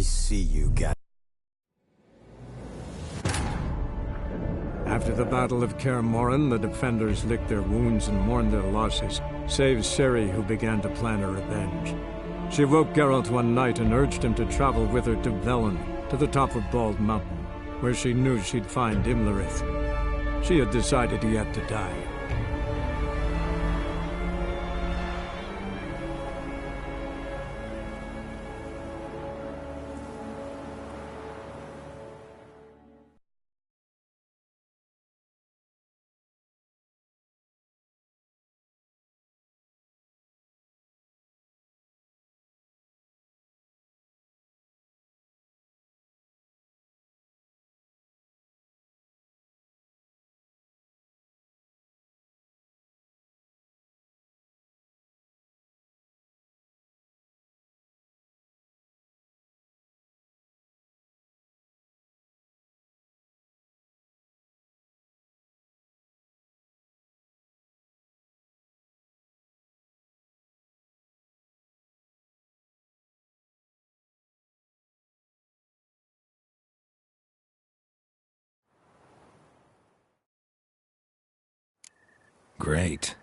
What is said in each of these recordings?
see you guys. After the Battle of Kaer Morhen, the defenders licked their wounds and mourned their losses, save Ciri, who began to plan her revenge. She woke Geralt one night and urged him to travel with her to Velen, to the top of Bald Mountain, where she knew she'd find Imlerith. She had decided he had to die. Great.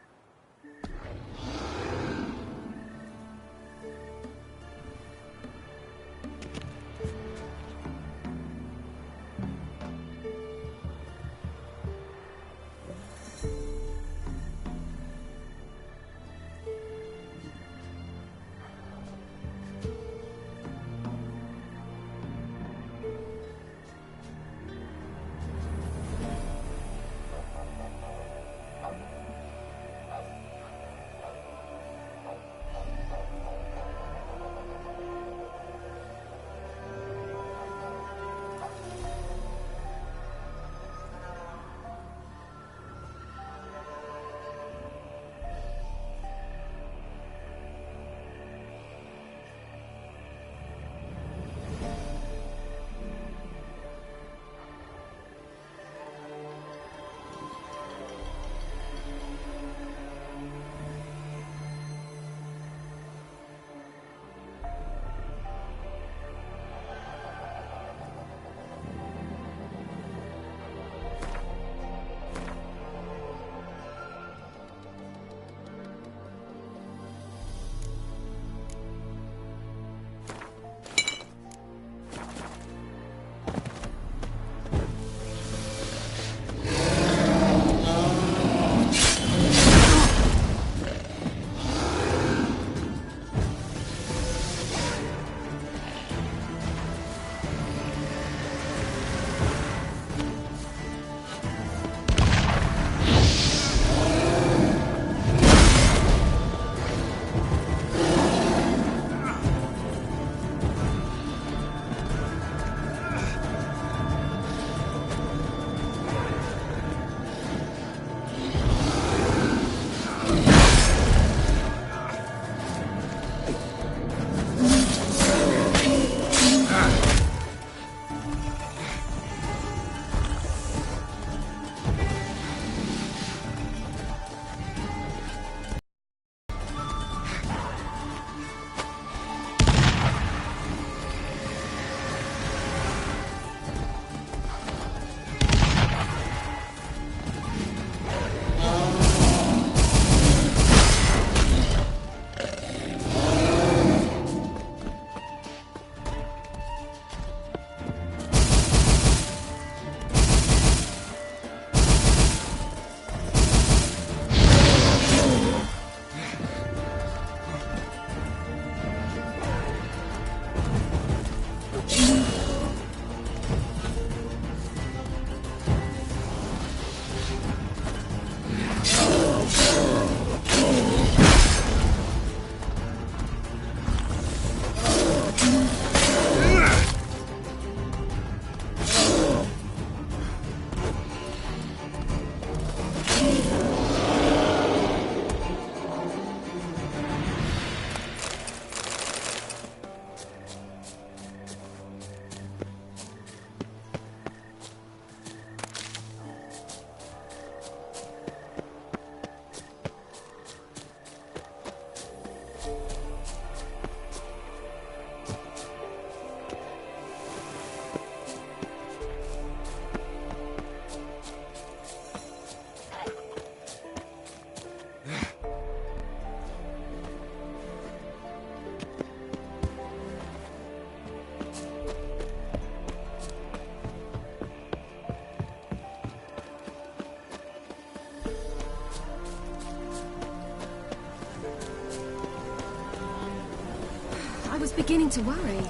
beginning to worry.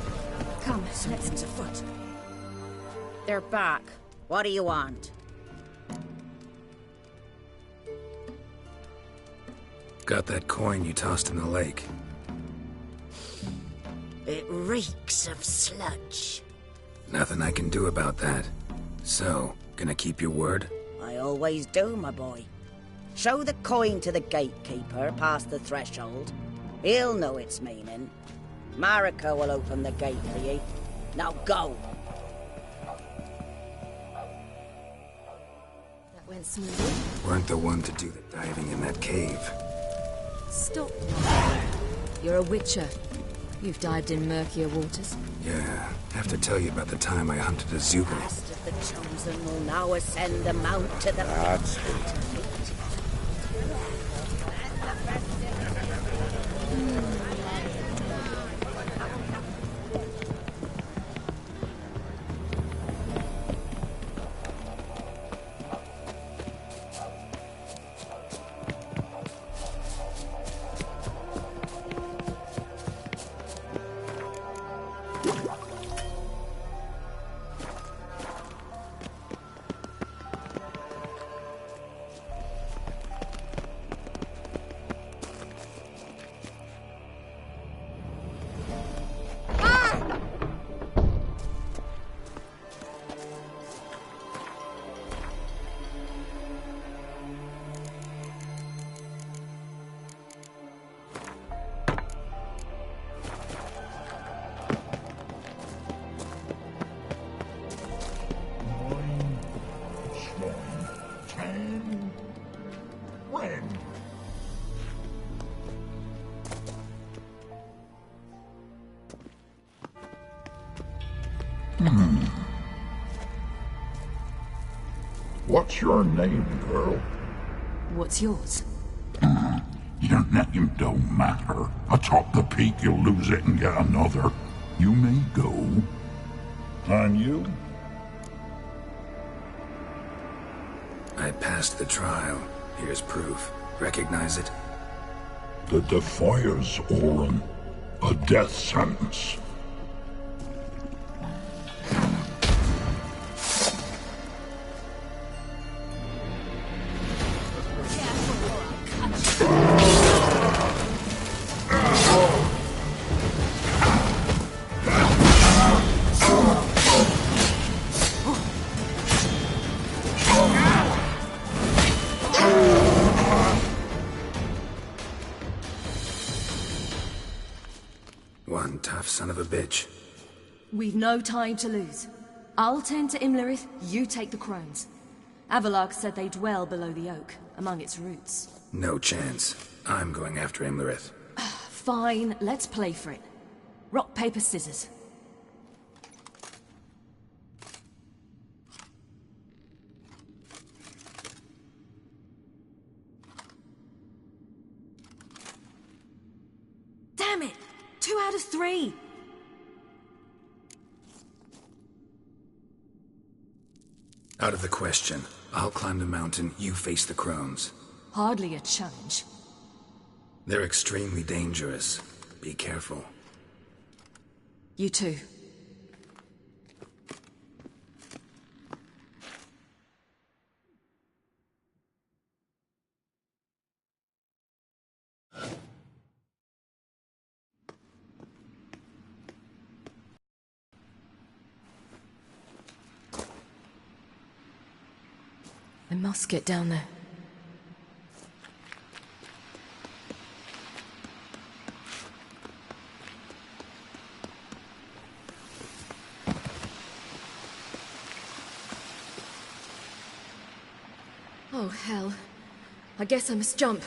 Come, Something's afoot. They're back. What do you want? Got that coin you tossed in the lake. It reeks of sludge. Nothing I can do about that. So, gonna keep your word? I always do, my boy. Show the coin to the gatekeeper past the threshold. He'll know its meaning. Marika will open the gate for you. Now go! that went smoothly. Weren't the one to do the diving in that cave. Stop. You're a witcher. You've dived in murkier waters. Yeah, have to tell you about the time I hunted a zubul. Last of the chosen will now ascend the mount to the... That's What's your name, girl? What's yours? Your name don't matter. Atop the peak, you'll lose it and get another. You may go. And you? I passed the trial. Here's proof. Recognize it? The Defier's Orin. A death sentence. One tough son of a bitch. We've no time to lose. I'll tend to Imlerith, you take the crones. Avalark said they dwell below the oak, among its roots. No chance. I'm going after Imlerith. Fine, let's play for it. Rock, paper, scissors. Damn it! 2 out of 3! Out of the question. I'll climb the mountain, you face the crones. Hardly a challenge. They're extremely dangerous. Be careful. You too. I must get down there. Oh, hell. I guess I must jump.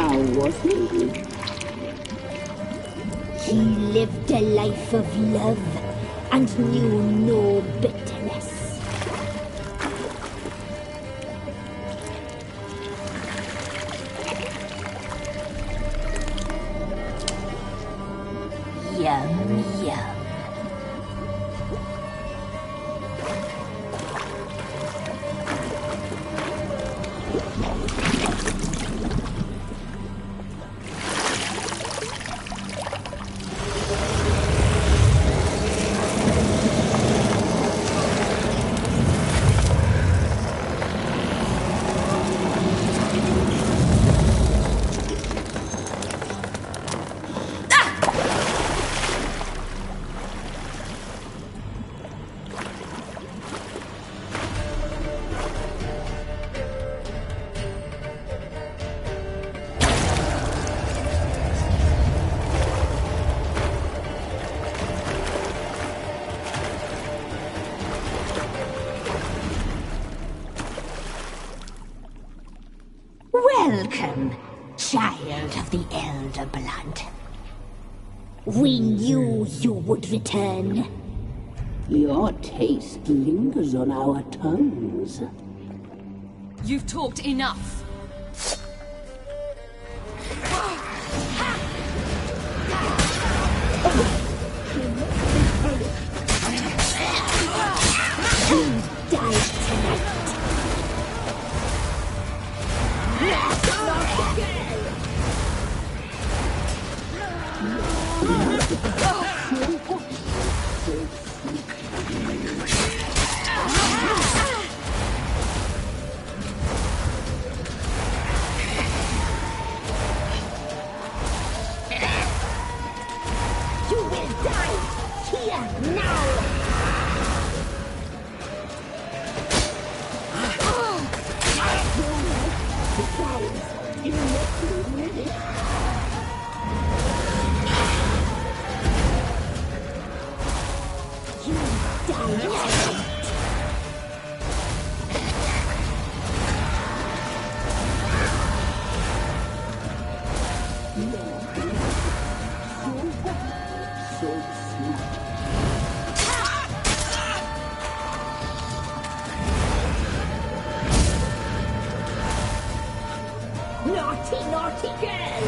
now, was he? He lived a life of love and knew no bitterness. Yum, yum. Welcome, child of the Elder Blood. We knew you would return. Your taste lingers on our tongues. You've talked enough. You died tonight. You will die here now. Naughty, naughty girl!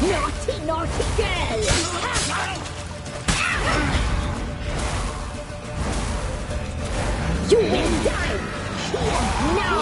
Naughty, naughty girl! You will die here now!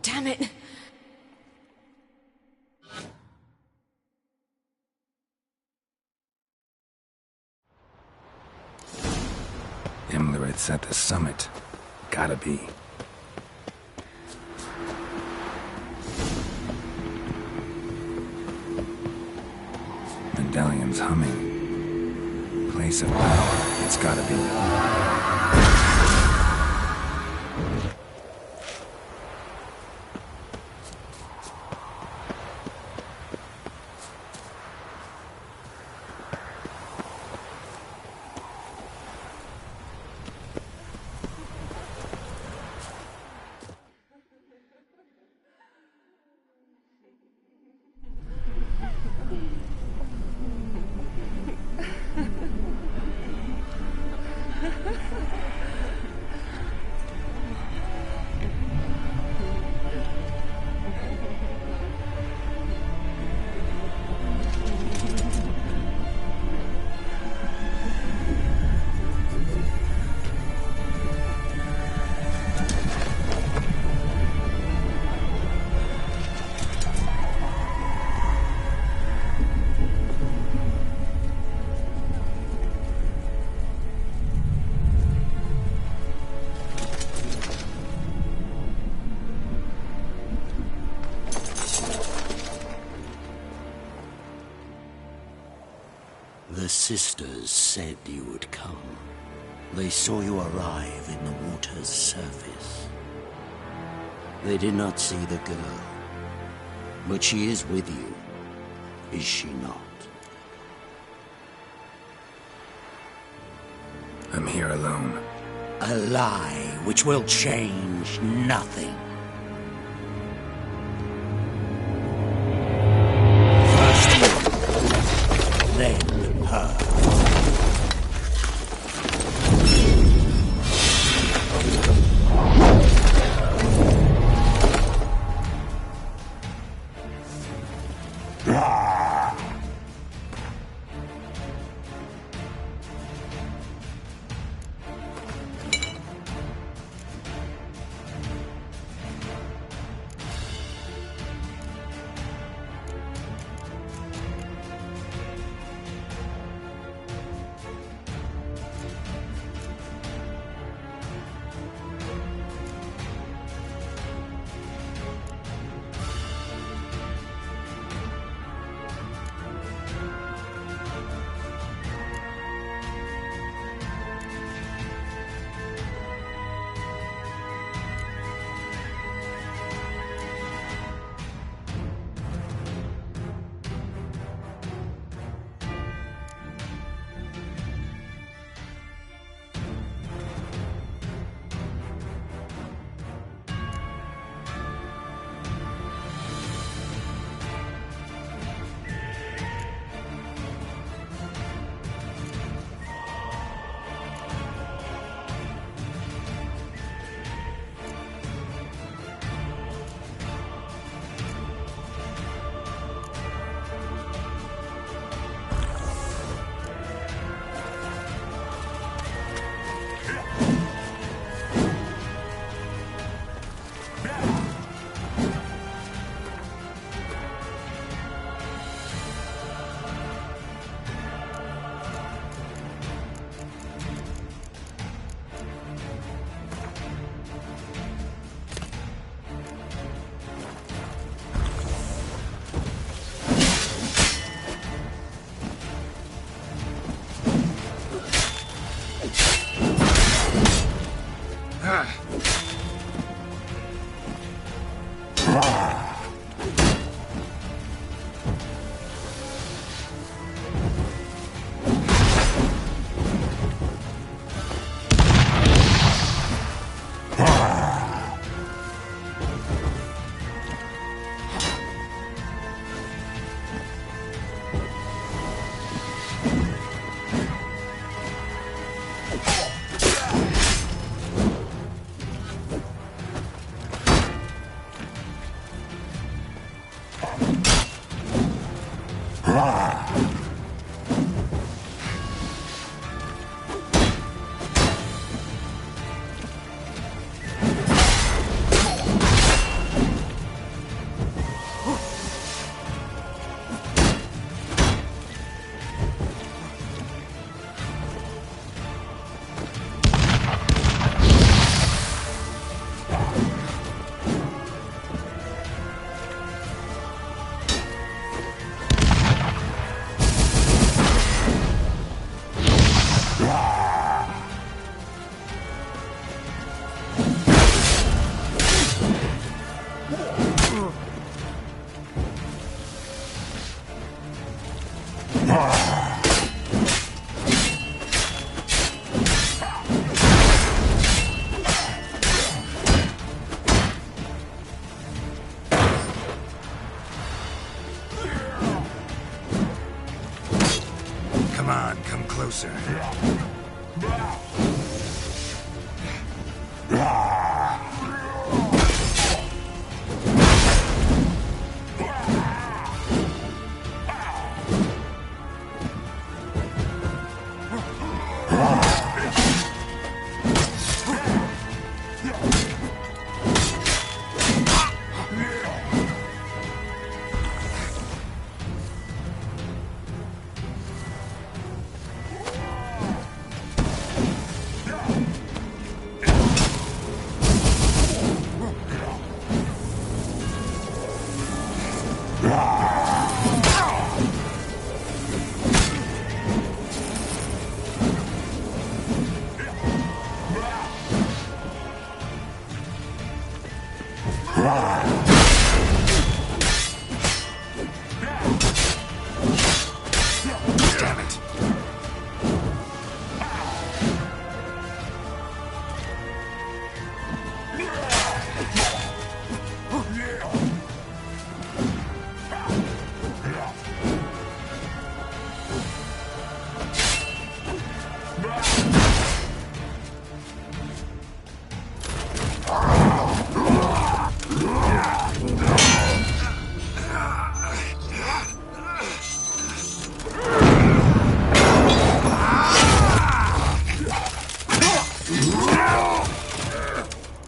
Damn it! Imlerith's at the summit. Gotta be. Medallion's humming. Place of power. It's gotta be. sisters said you would come. They saw you arrive in the water's surface. They did not see the girl, but she is with you, is she not? I'm here alone. A lie which will change nothing. First you, then her. closer. Damn it.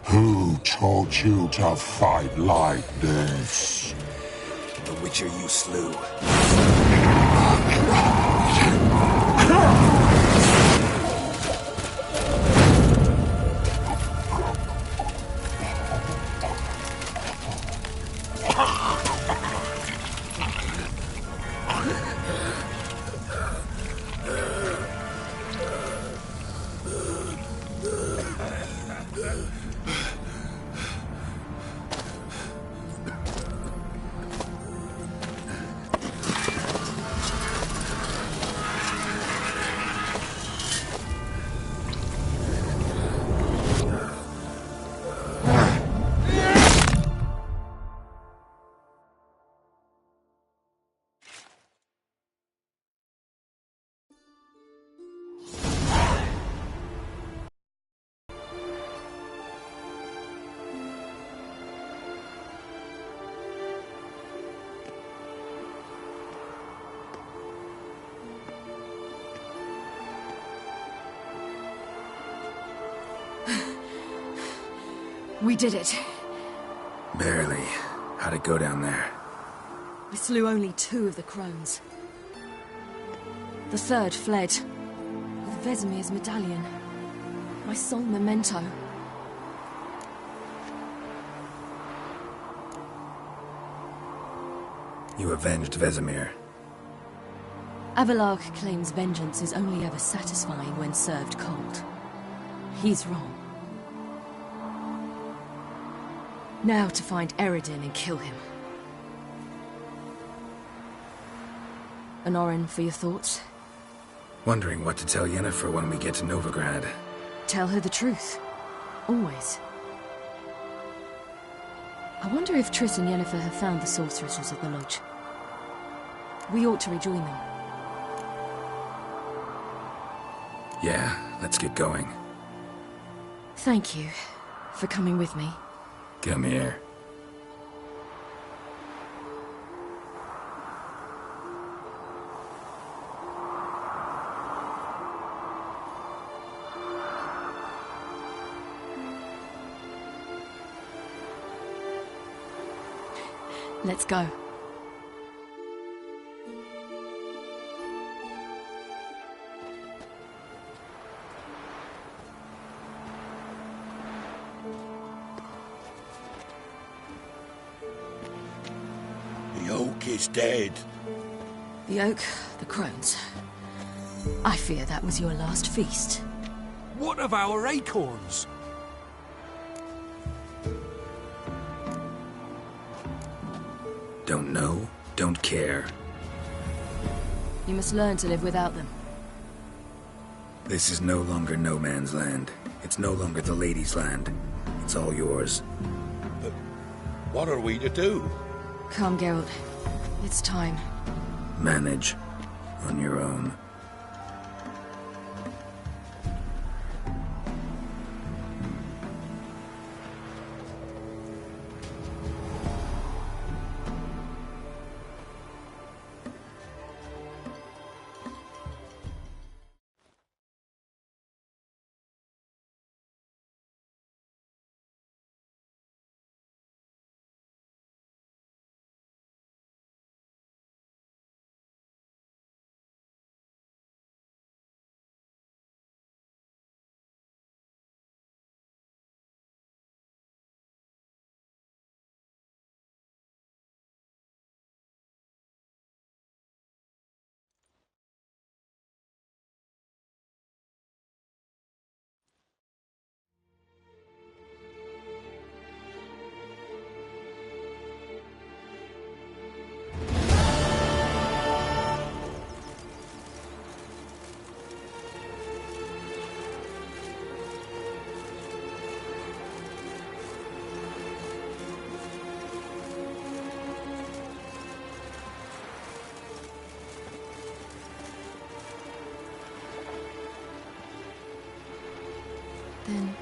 Who taught you to fight like this? The Witcher you slew. We did it. Barely. How'd it go down there? We slew only 2 of the crones. The 3rd fled with Vesemir's medallion. My sole memento. You avenged Vesemir. Avalark claims vengeance is only ever satisfying when served cold. He's wrong. Now to find Eredin and kill him. Anorin, for your thoughts? Wondering what to tell Yennefer when we get to Novigrad. Tell her the truth. Always. I wonder if Triss and Yennefer have found the sorceresses of the Lodge. We ought to rejoin them. Yeah, let's get going. Thank you for coming with me. Come here. Let's go. The oak is dead. The oak, the crones. I fear that was your last feast. What of our acorns? Don't know, don't care. You must learn to live without them. This is no longer no man's land. It's no longer the lady's land. It's all yours. But what are we to do? Come, Geralt. It's time. Manage on your own.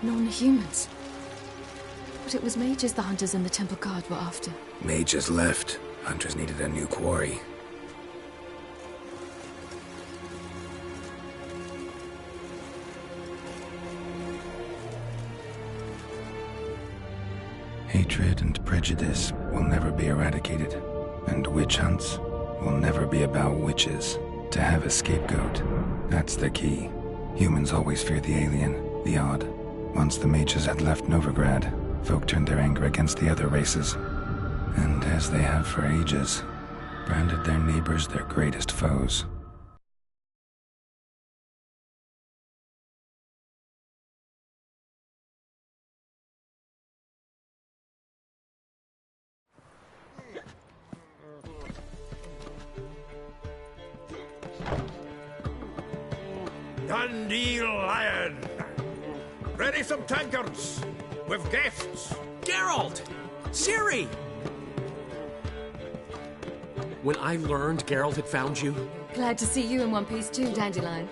Non-humans. But it was mages the hunters and the temple guard were after. Mages left. Hunters needed a new quarry. Hatred and prejudice will never be eradicated, and witch hunts will never be about witches. To have a scapegoat, that's the key. Humans always fear the alien, the odd. Once the mages had left Novigrad, folk turned their anger against the other races, and as they have for ages, branded their neighbors their greatest foes. Dandelion! Ready some tankards! With guests! Geralt! Ciri! When I learned Geralt had found you... Glad to see you in one piece too, Dandelion.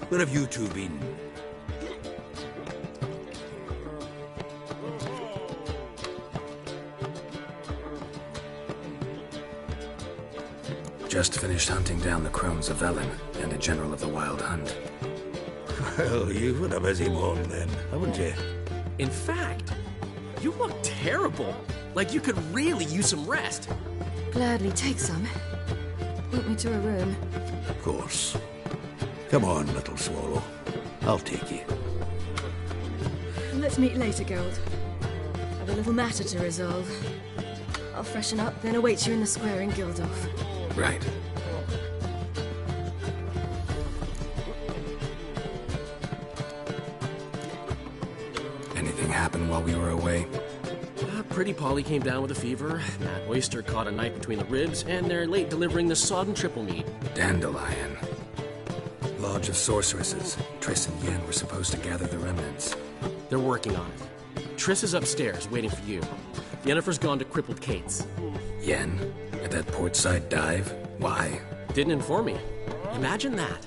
Where have you two been? Just finished hunting down the crones of Velen and a general of the Wild Hunt. Well, you've had a busy morning then, haven't you? In fact, you look terrible. Like you could really use some rest. Gladly take some. Point me to a room. Of course. Come on, little swallow. I'll take you. Let's meet later, Geralt. I've a little matter to resolve. I'll freshen up, then await you in the square in Gildorf. Right. Anything happen while we were away? Pretty Polly came down with a fever. Mad Oyster caught a knife between the ribs, and they're late delivering the sodden triple meat. Dandelion. Lodge of Sorceresses. Triss and Yen were supposed to gather the remnants. They're working on it. Triss is upstairs, waiting for you. Yennefer's gone to crippled Kate's. Yen? At that portside dive? Why? Didn't inform me. Imagine that.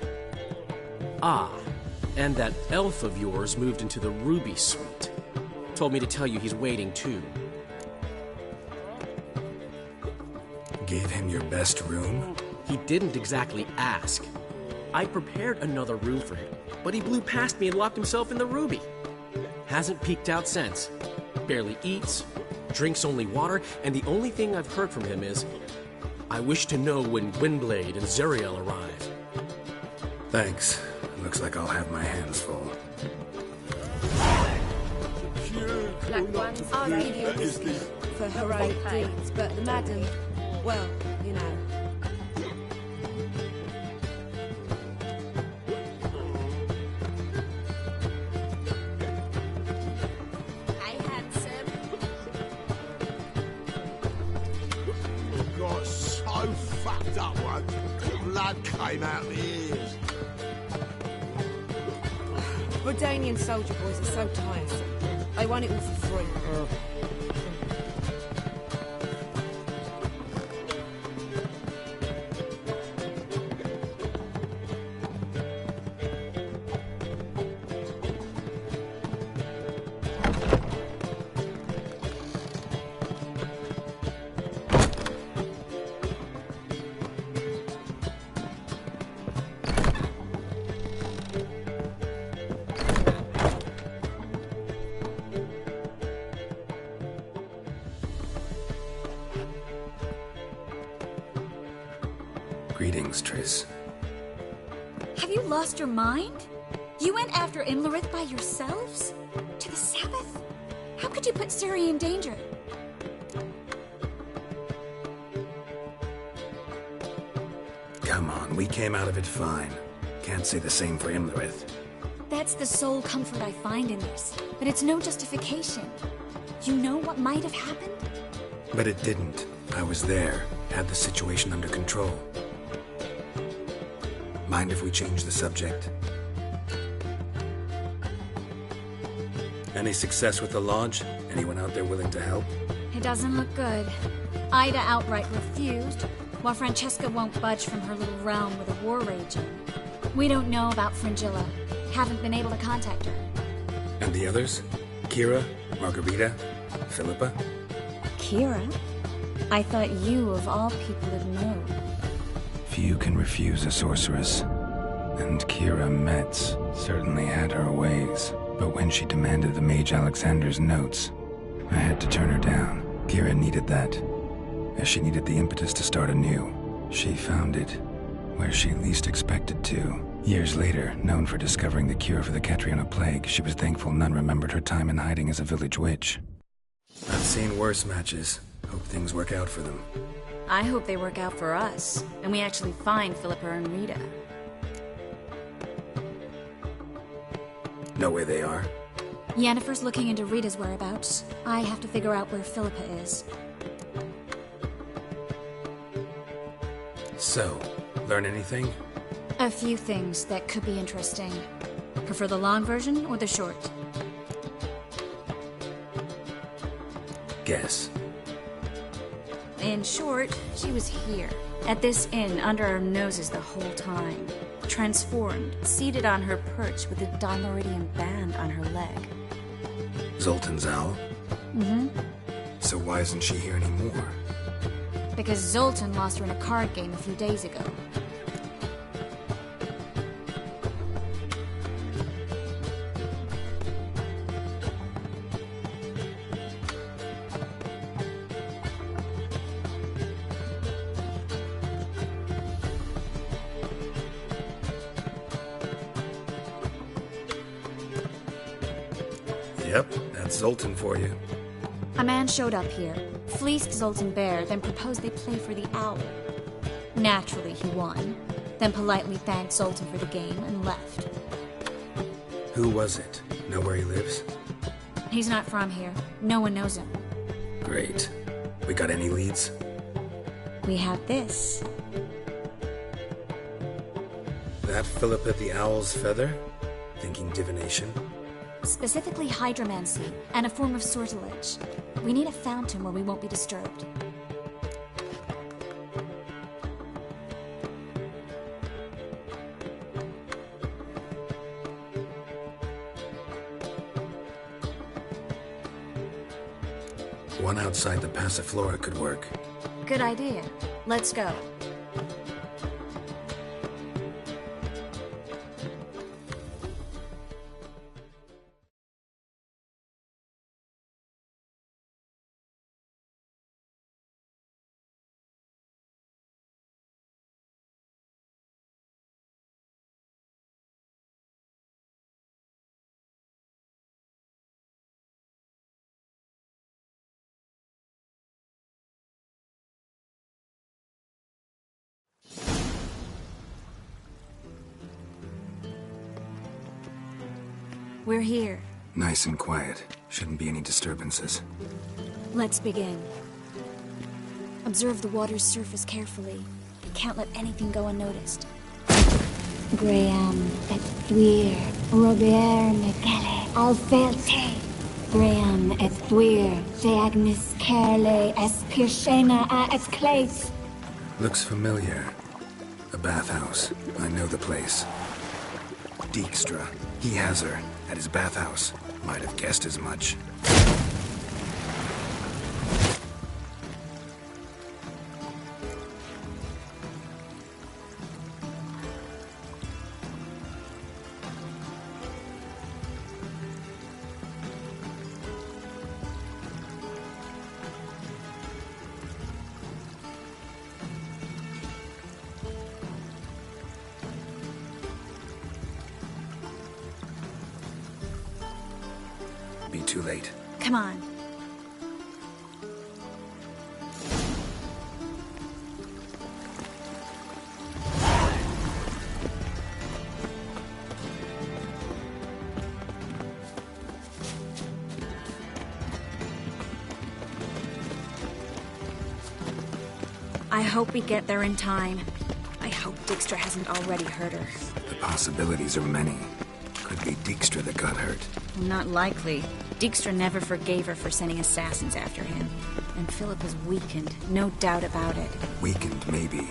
Ah, and that elf of yours moved into the Ruby Suite. Told me to tell you he's waiting too. Gave him your best room? He didn't exactly ask. I prepared another room for him, but he blew past me and locked himself in the Ruby. Hasn't peeked out since. Barely eats, drinks only water, and the only thing I've heard from him is, I wish to know when Gwynblade and Zeriel arrive. Thanks. Looks like I'll have my hands full. Black ones are whiskey for heroic deeds, but the madam, well, you know. Hey, handsome. Got so fucked up once, blood came out the ears. Redanian soldier boys are so tiresome. I want it all for free. Greetings, Triss. Have you lost your mind? You went after Imlerith by yourselves? To the Sabbath? How could you put Ciri in danger? Come on, we came out of it fine. Can't say the same for Imlerith. That's the sole comfort I find in this, but it's no justification. You know what might have happened? But it didn't. I was there, had the situation under control. Mind if we change the subject? Any success with the Lodge? Anyone out there willing to help? It doesn't look good. Ida outright refused, while Francesca won't budge from her little realm with a war raging. We don't know about Fringilla. Haven't been able to contact her. And the others? Kira, Margarita, Philippa? Kira? I thought you, of all people, would know. Few can refuse a sorceress. And Kira Metz certainly had her ways. But when she demanded the Mage Alexander's notes, I had to turn her down. Kira needed that, as she needed the impetus to start anew. She found it where she least expected to. Years later, known for discovering the cure for the Catriona plague, she was thankful none remembered her time in hiding as a village witch. I've seen worse matches. Hope things work out for them. I hope they work out for us, and we actually find Philippa and Rita. Know where they are? Yennefer's looking into Rita's whereabouts. I have to figure out where Philippa is. So, learn anything? A few things that could be interesting. Prefer the long version or the short? Guess. In short, she was here, at this inn, under our noses the whole time. Transformed, seated on her perch with a Dimeridian band on her leg. Zoltan's owl? Mm-hmm. So why isn't she here anymore? Because Zoltan lost her in a card game a few days ago. Yep, that's Zoltan for you. A man showed up here, fleeced Zoltan bare, then proposed they play for the owl. Naturally, he won, then politely thanked Zoltan for the game and left. Who was it? Know where he lives? He's not from here. No one knows him. Great. We got any leads? We have this. That Philippa the Owl's feather? Thinking divination? Specifically hydromancy, and a form of sortilege. We need a fountain where we won't be disturbed. One outside the Passiflora could work. Good idea. Let's go. We're here. Nice and quiet. Shouldn't be any disturbances. Let's begin. Observe the water's surface carefully. Can't let anything go unnoticed. Graham et thuir, Robert Mcgelle, Alfelte. Graham et thuir, Deagnis Kerle, es Pirshena a et Clace. Looks familiar. A bathhouse. I know the place. Dijkstra. He has her. At his bathhouse. Might have guessed as much. Be too late. Come on. I hope we get there in time. I hope Dijkstra hasn't already hurt her. The possibilities are many. Could be Dijkstra that got hurt. Not likely. Dijkstra never forgave her for sending assassins after him. And Philippa's weakened, no doubt about it. Weakened, maybe.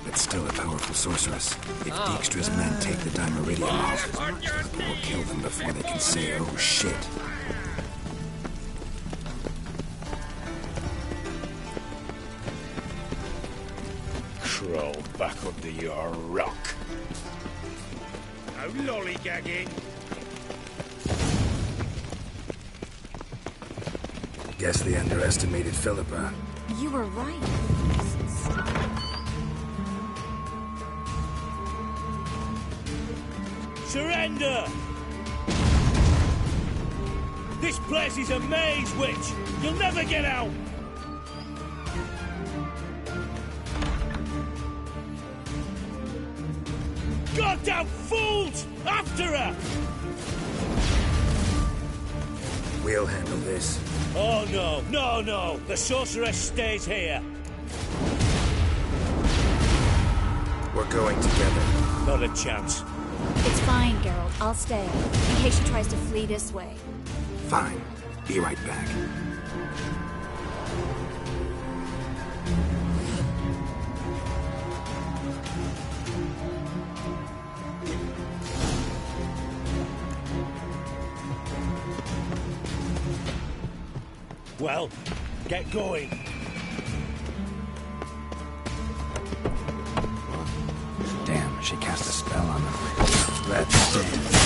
but still a powerful sorceress. If Dijkstra's men take the Dimeridium off, Philippa will kill them before they can say, oh shit. Crawl back under your rock. No lollygagging. Guess they underestimated Philippa. You were right. Surrender! This place is a maze, witch! You'll never get out! Goddamn fools! After her! We'll handle this. Oh no, no, no! The sorceress stays here. We're going together. Not a chance. It's fine, Geralt. I'll stay, in case she tries to flee this way. Fine. Be right back. Well, get going. Damn, she cast a spell on them. Let's dance.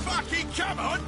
Fucking come on!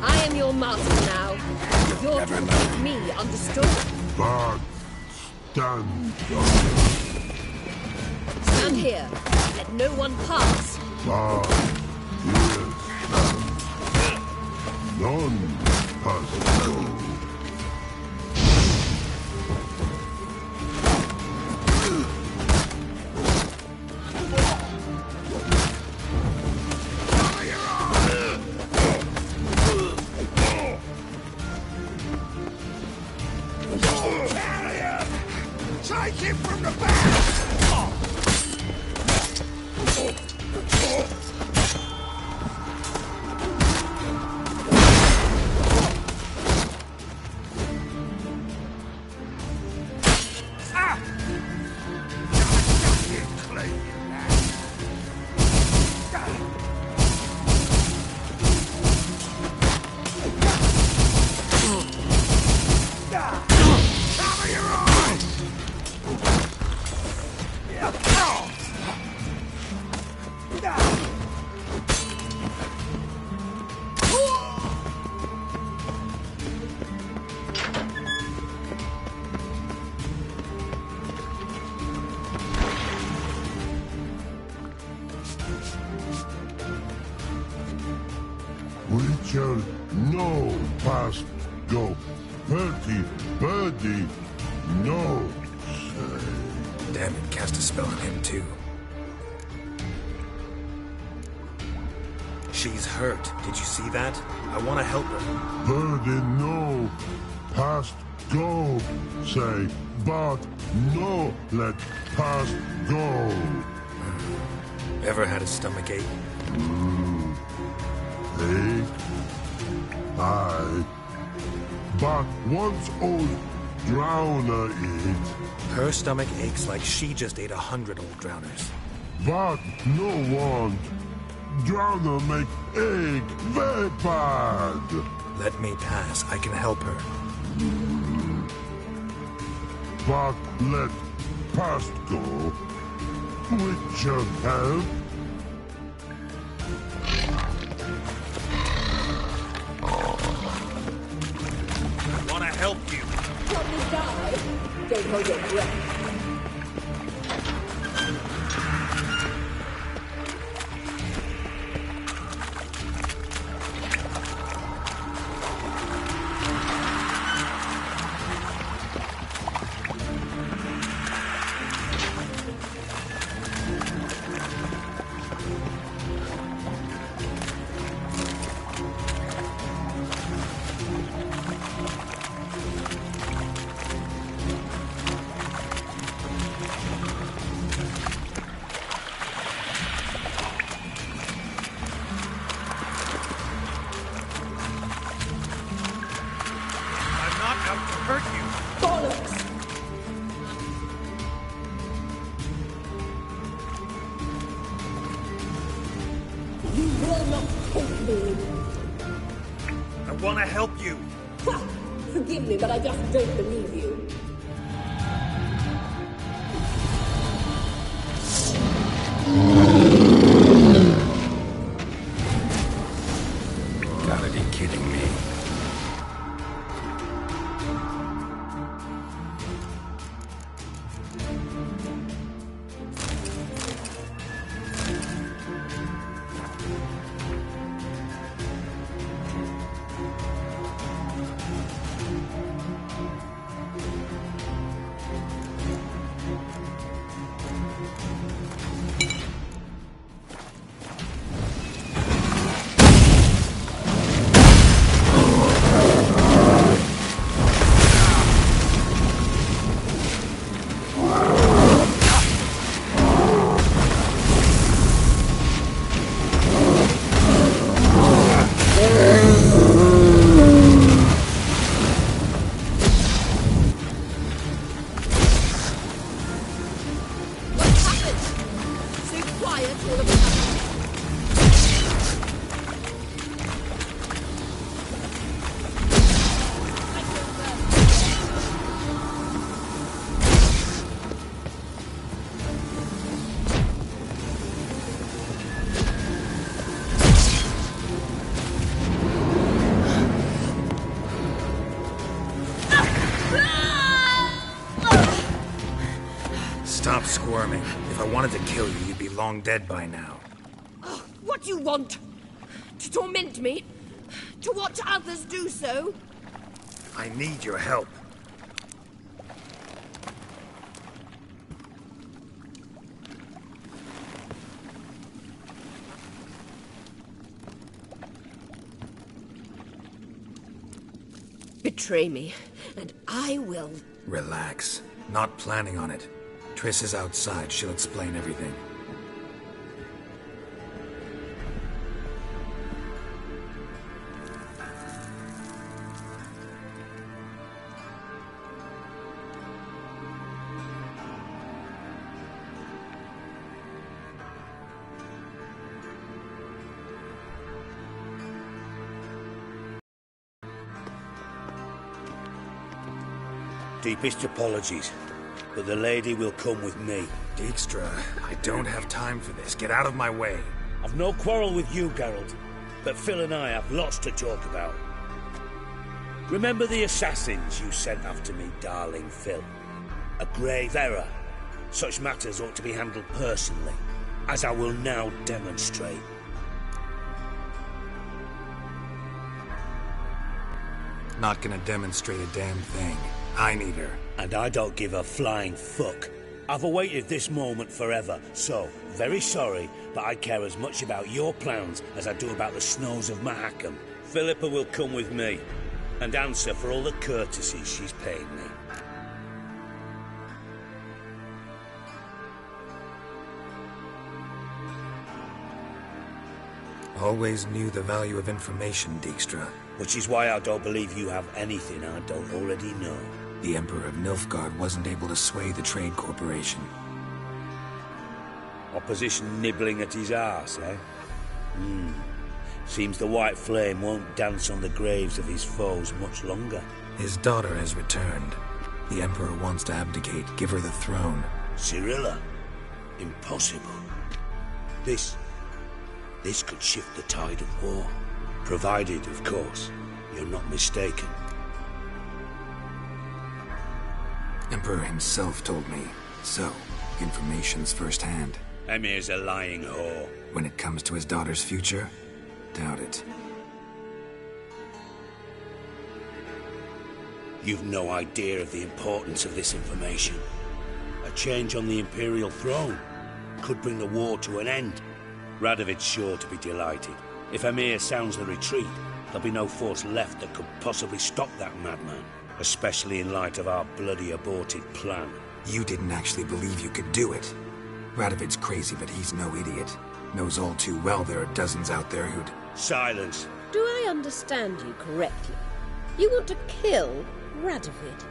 I am your master now. You're to obey me, understood? But stand Stand here. Let no one pass. but yes, none pass go. Take him from the back! Witcher, no past go. Birdie, no say. Damn it, cast a spell on him too. She's hurt. Did you see that? I want to help her. Birdie, no past go. Say, but no let past go. Ever had a stomachache? Ache? Aye. But once old drowner eat. Her stomach aches like she just ate 100 old drowners. But no want. Drowner make egg very bad. Let me pass. I can help her. But let past go. Witcher help. I want to help you. Let me die. Don't hold your breath. not take me. I want to help you. Ha! Forgive me, but I just don't believe you. Gotta be kidding me. Stop squirming. If I wanted to kill you, you'd be long dead by now. What do you want? To torment me? To watch others do so? I need your help. Betray me, and I will... Relax. Not planning on it. Triss is outside. She'll explain everything. Deepest apologies, but the lady will come with me. Dijkstra, I don't have time for this. Get out of my way. I've no quarrel with you, Geralt, but Phil and I have lots to talk about. Remember the assassins you sent after me, darling Phil? A grave error. Such matters ought to be handled personally, as I will now demonstrate. Not gonna demonstrate a damn thing. I need her. And I don't give a flying fuck. I've awaited this moment forever, so, very sorry, but I care as much about your plans as I do about the snows of Mahakam. Philippa will come with me, and answer for all the courtesies she's paid me. Always knew the value of information, Dijkstra. Which is why I don't believe you have anything I don't already know. The Emperor of Nilfgaard wasn't able to sway the Trade Corporation. Opposition nibbling at his arse, eh? Seems the White Flame won't dance on the graves of his foes much longer. His daughter has returned. The Emperor wants to abdicate, give her the throne. Cyrilla? Impossible. This could shift the tide of war. Provided, of course, you're not mistaken. Emperor himself told me. So, information's firsthand. Emir's a lying whore. When it comes to his daughter's future, doubt it. You've no idea of the importance of this information. A change on the Imperial throne could bring the war to an end. Radovid's sure to be delighted. If Emir sounds the retreat, there'll be no force left that could possibly stop that madman. Especially in light of our bloody aborted plan. You didn't actually believe you could do it. Radovid's crazy, but he's no idiot. Knows all too well there are dozens out there who'd... Silence. Do I understand you correctly? You want to kill Radovid?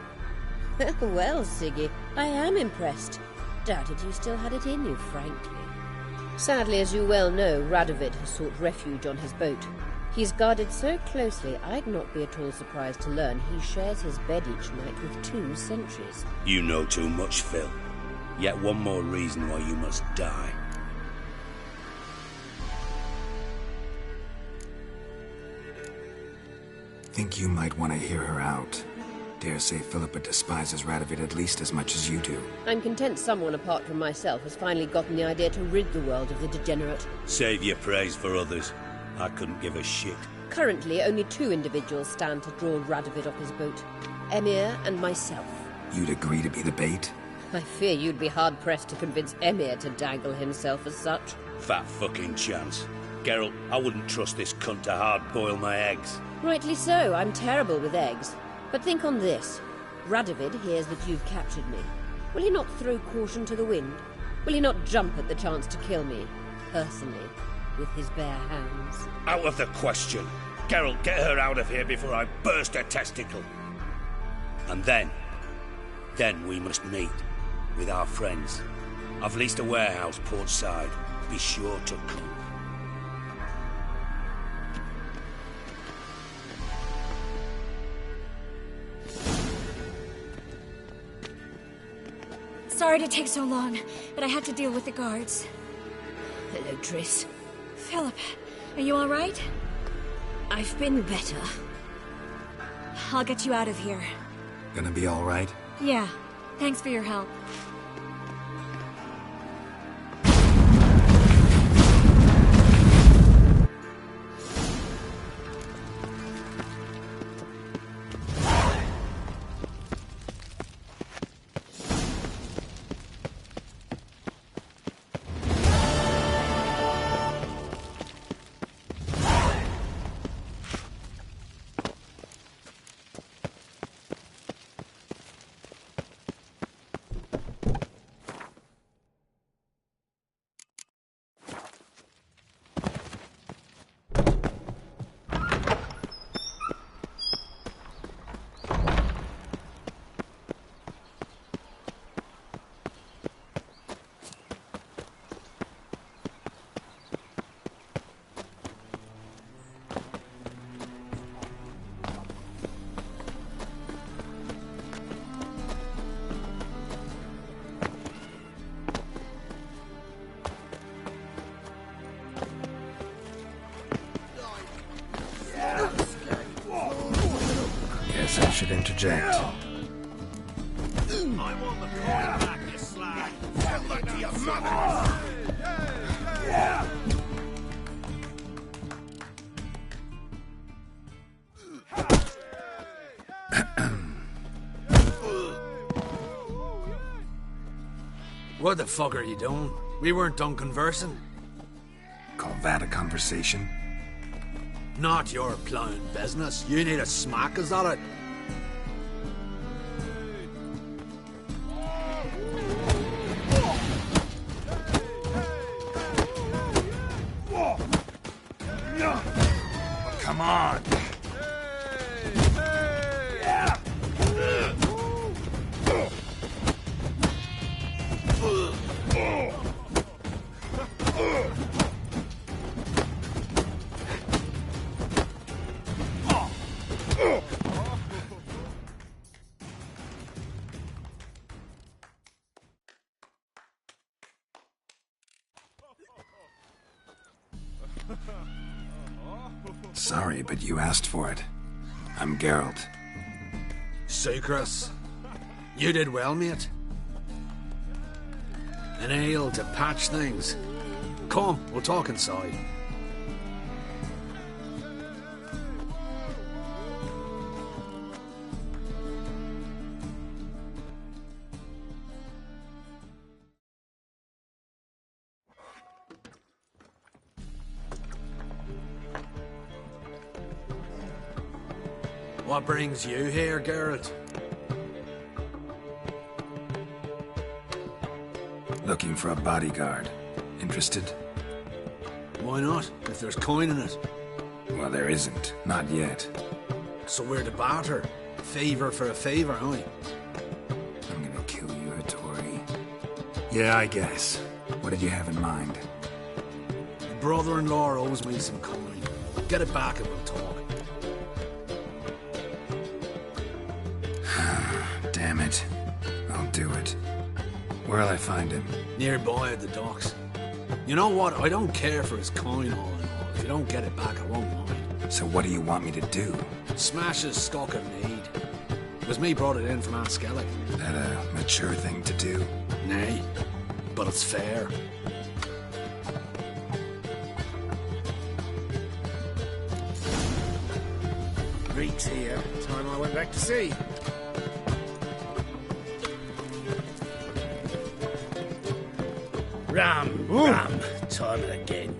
Well, Siggy, I am impressed. Doubted you still had it in you, frankly. Sadly, as you well know, Radovid has sought refuge on his boat. He's guarded so closely, I'd not be at all surprised to learn he shares his bed each night with 2 sentries. You know too much, Phil. Yet one more reason why you must die. Think you might want to hear her out. Dare say Philippa despises Radovid at least as much as you do. I'm content someone apart from myself has finally gotten the idea to rid the world of the degenerate. Save your praise for others. I couldn't give a shit. Currently, only 2 individuals stand to draw Radovid off his boat. Emir and myself. You'd agree to be the bait? I fear you'd be hard-pressed to convince Emir to dangle himself as such. Fat fucking chance. Geralt, I wouldn't trust this cunt to hard-boil my eggs. Rightly so, I'm terrible with eggs. But think on this. Radovid hears that you've captured me. Will he not throw caution to the wind? Will he not jump at the chance to kill me, personally, with his bare hands? Out of the question. Geralt, get her out of here before I burst her testicle. And then we must meet with our friends. I've leased a warehouse port side. Be sure to come. Sorry to take so long, but I had to deal with the guards. Hello, Triss. Philip, are you all right? I've been better. I'll get you out of here. Gonna be all right? Yeah. Thanks for your help. Guess I should interject. I want the coin back, you slag. Tell that to your mother. What the fuck are you doing? We weren't done conversing. Call that a conversation? Not your plowing business. You need a smack, is that it? Come on. Sorry, but you asked for it. I'm Geralt. Sucrus. You did well, mate. An ale to patch things. Come, we'll talk inside. What brings you here, Geralt? Looking for a bodyguard. Interested? Why not, if there's coin in it? Well, there isn't. Not yet. So we're to barter. Favor for a favor, aye? I'm gonna kill you, Hattori. Yeah, I guess. What did you have in mind? brother-in-law owes me some coin. Get it back and we'll talk. Damn it. I'll do it. Where'll I find him? Nearby at the docks. You know what? I don't care for his coin all in all. If you don't get it back, I won't mind. So what do you want me to do? Smash his stock of mead. It was me brought it in from Aunt Skellig. That a mature thing to do? Nay, but it's fair. Reek's here. Time I went back to sea. Ram, time and again.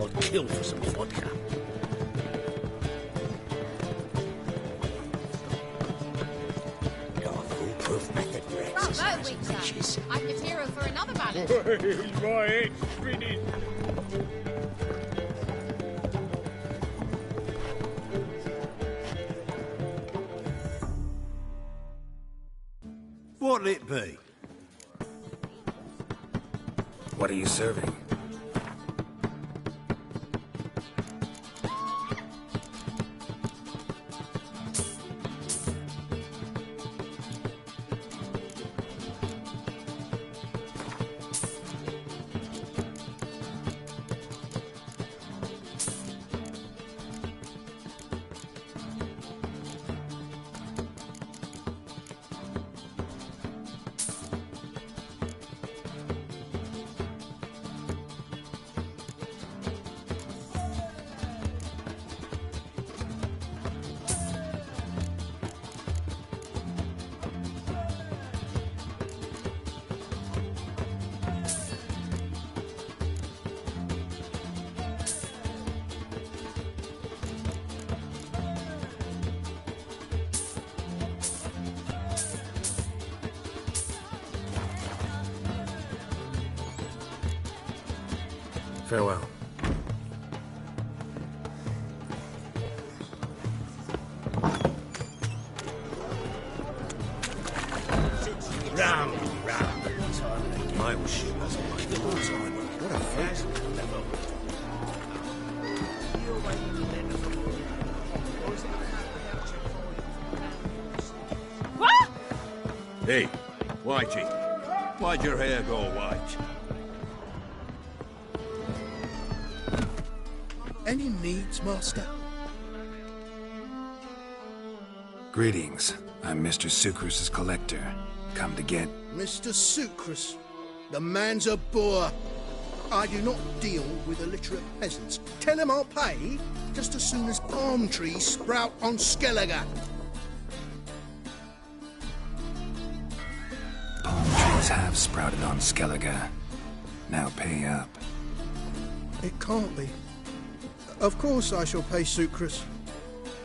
I'd kill for some vodka. Got a foolproof method for exercising riches. I've material for another balance. My head's spinning. What'll it be? What are you serving? Farewell. Ram. Time and again. My old ship hasn't made the whole time. What a face. What? Hey, Whitey. Why'd your hair go white? Any needs, Master? Greetings. I'm Mr. Sucrus's collector. Come to get... Mr. Sucrus. The man's a boor. I do not deal with illiterate peasants. Tell him I'll pay just as soon as palm trees sprout on Skellige. Palm trees have sprouted on Skellige. Now pay up. It can't be. Of course I shall pay Sucrus.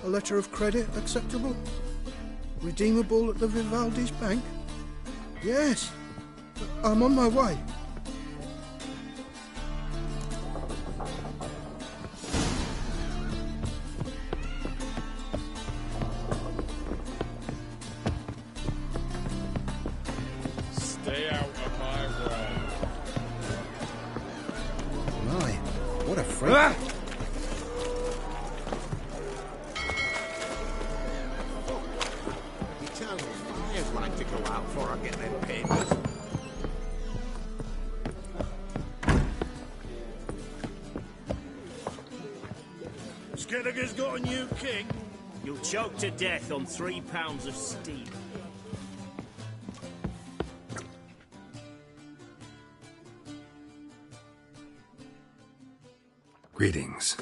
A letter of credit acceptable? Redeemable at the Vivaldi's bank? Yes. I'm on my way. Stay out of my way. My, what a freak. Like to go out before I get them papers. Skellige's got a new king. You'll choke to death on 3 pounds of steam. Greetings.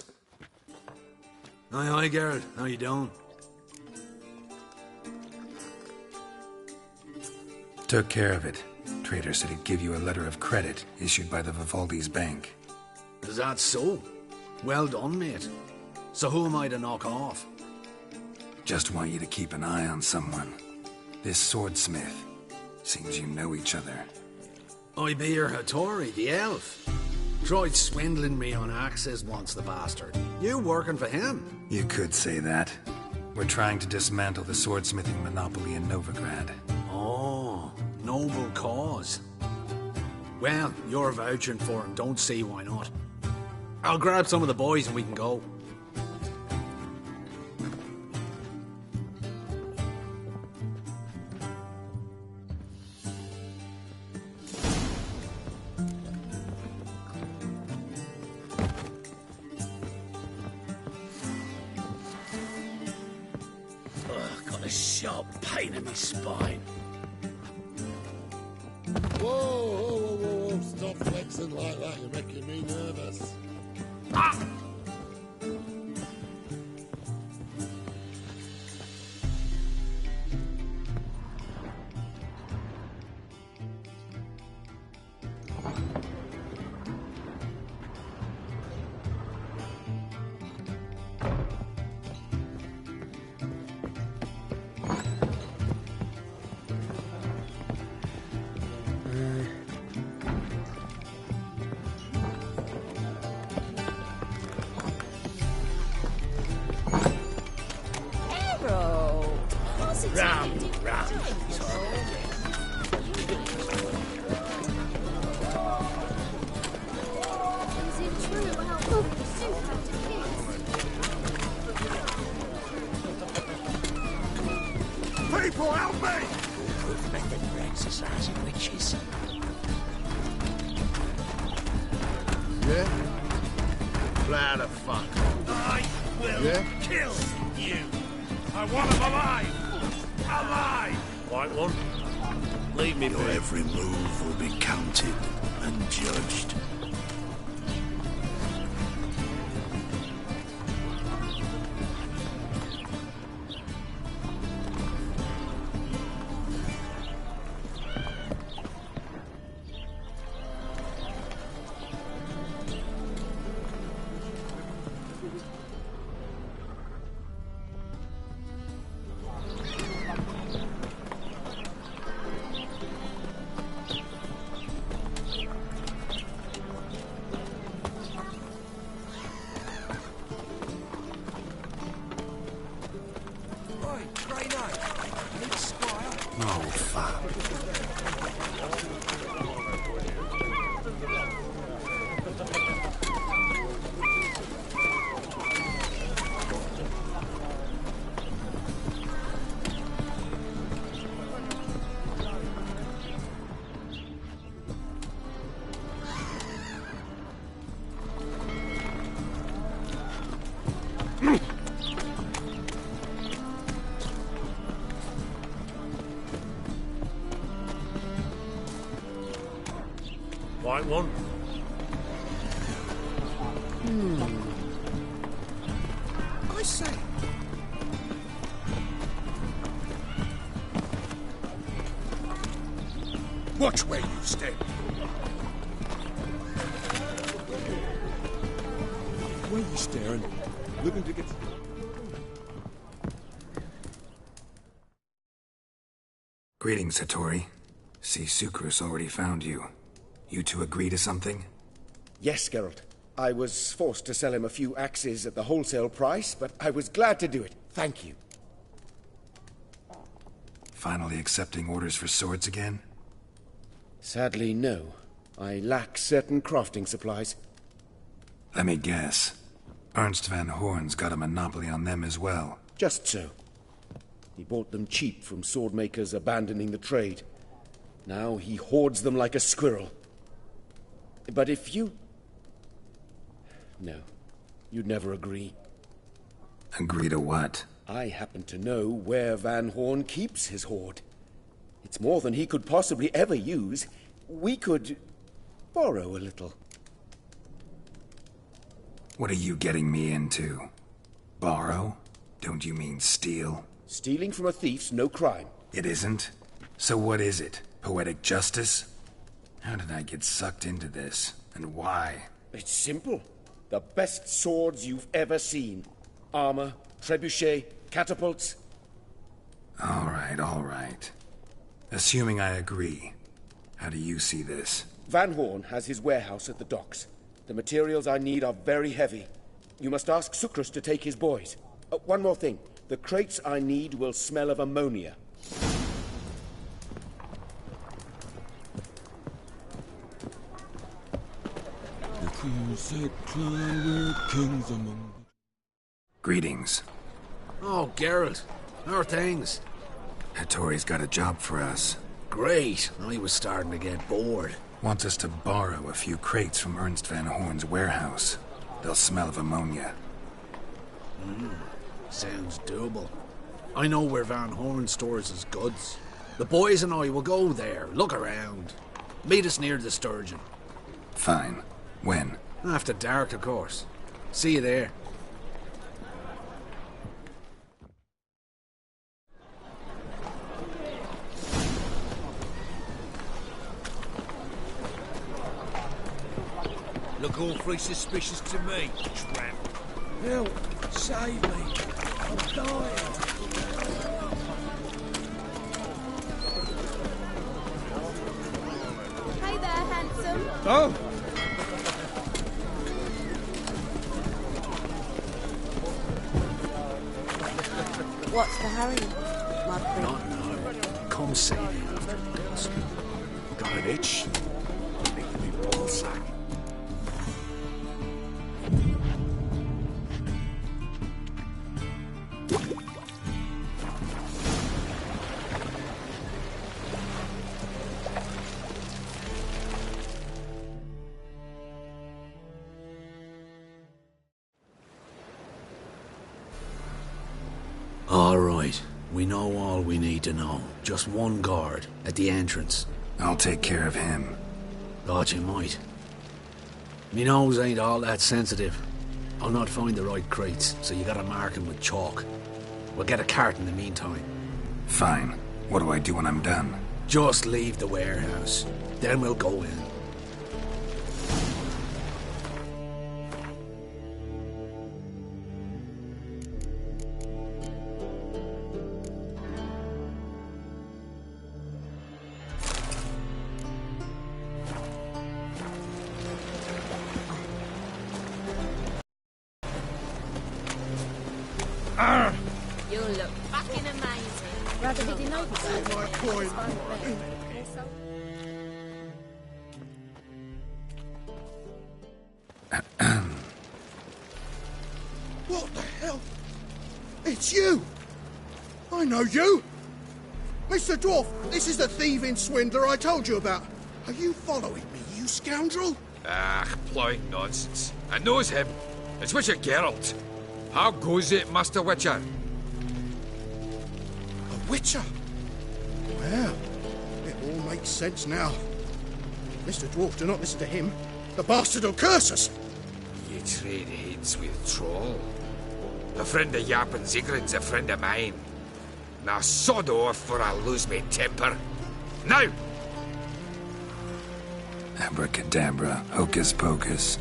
Aye, Geralt. How you doing? Took care of it. Trader said he'd give you a letter of credit issued by the Vivaldi's bank. Is that so? Well done, mate. So who am I to knock off? Just want you to keep an eye on someone. This swordsmith. Seems you know each other. I be your Hattori, the elf. Tried swindling me on access once, the bastard. You working for him? You could say that. We're trying to dismantle the swordsmithing monopoly in Novigrad. Oh, noble cause. Well, you're vouching for him. Don't see why not. I'll grab some of the boys and we can go. Got a sharp pain in my spine. Whoa, stop flexing like that, you're making me nervous. Ah! People, help me! Foolproof method for exercising witches. Yeah? Fly the fuck. I will kill you. I want him alive! Alive! White one, leave me. Your every move will be counted and judged. Oh, fuck. White one. I say. Watch where you step. Where are you staring? Looking to get... Greetings, Hattori. See, Sucrus already found you. You two agree to something? Yes, Geralt. I was forced to sell him a few axes at the wholesale price, but I was glad to do it. Thank you. Finally accepting orders for swords again? Sadly, no. I lack certain crafting supplies. Let me guess. Ernst van Horn's got a monopoly on them as well. Just so. He bought them cheap from swordmakers abandoning the trade. Now he hoards them like a squirrel. But if you... No, you'd never agree. Agree to what? I happen to know where Van Horn keeps his hoard. It's more than he could possibly ever use. We could borrow a little. What are you getting me into? Borrow? Don't you mean steal? Stealing from a thief's no crime. It isn't? So what is it? Poetic justice? How did I get sucked into this? And why? It's simple. The best swords you've ever seen. Armor, trebuchet, catapults. All right. Assuming I agree, how do you see this? Van Horn has his warehouse at the docks. The materials I need are very heavy. You must ask Sucrus to take his boys. One more thing. The crates I need will smell of ammonia. Greetings. Oh, Geralt. How are things? Hattori's got a job for us. Great. I was starting to get bored. Wants us to borrow a few crates from Ernst Van Horn's warehouse. They'll smell of ammonia. Sounds doable. I know where Van Horn stores his goods. The boys and I will go there, look around. Meet us near the Sturgeon. Fine. When? After dark, of course. See you there. Look awfully suspicious to me, tramp. Help! Save me! I'm dying! Hey there, handsome. Oh! What's the hurry, my friend? Not now. Come see me after dusk. Got an itch? Make me ball sack. All right. We know all we need to know. Just one guard at the entrance. I'll take care of him. Thought you might. Me nose ain't all that sensitive. I'll not find the right crates, so you gotta mark 'em with chalk. We'll get a cart in the meantime. Fine. What do I do when I'm done? Just leave the warehouse. Then we'll go in. You look fucking amazing. Rather did you know my coin. What the hell? It's you! I know you! Mr. Dwarf, this is the thieving swindler I told you about. Are you following me, you scoundrel? Ah, plowing nonsense. I knows him. It's Witcher Geralt. How goes it, Master Witcher? A witcher? Well, it all makes sense now. Mr. Dwarf, do not listen to him. The bastard will curse us. You trade heads with troll. A friend of Yap and Zigrin's a friend of mine. Now sod off or I'll lose me temper. Now! Abracadabra, hocus pocus.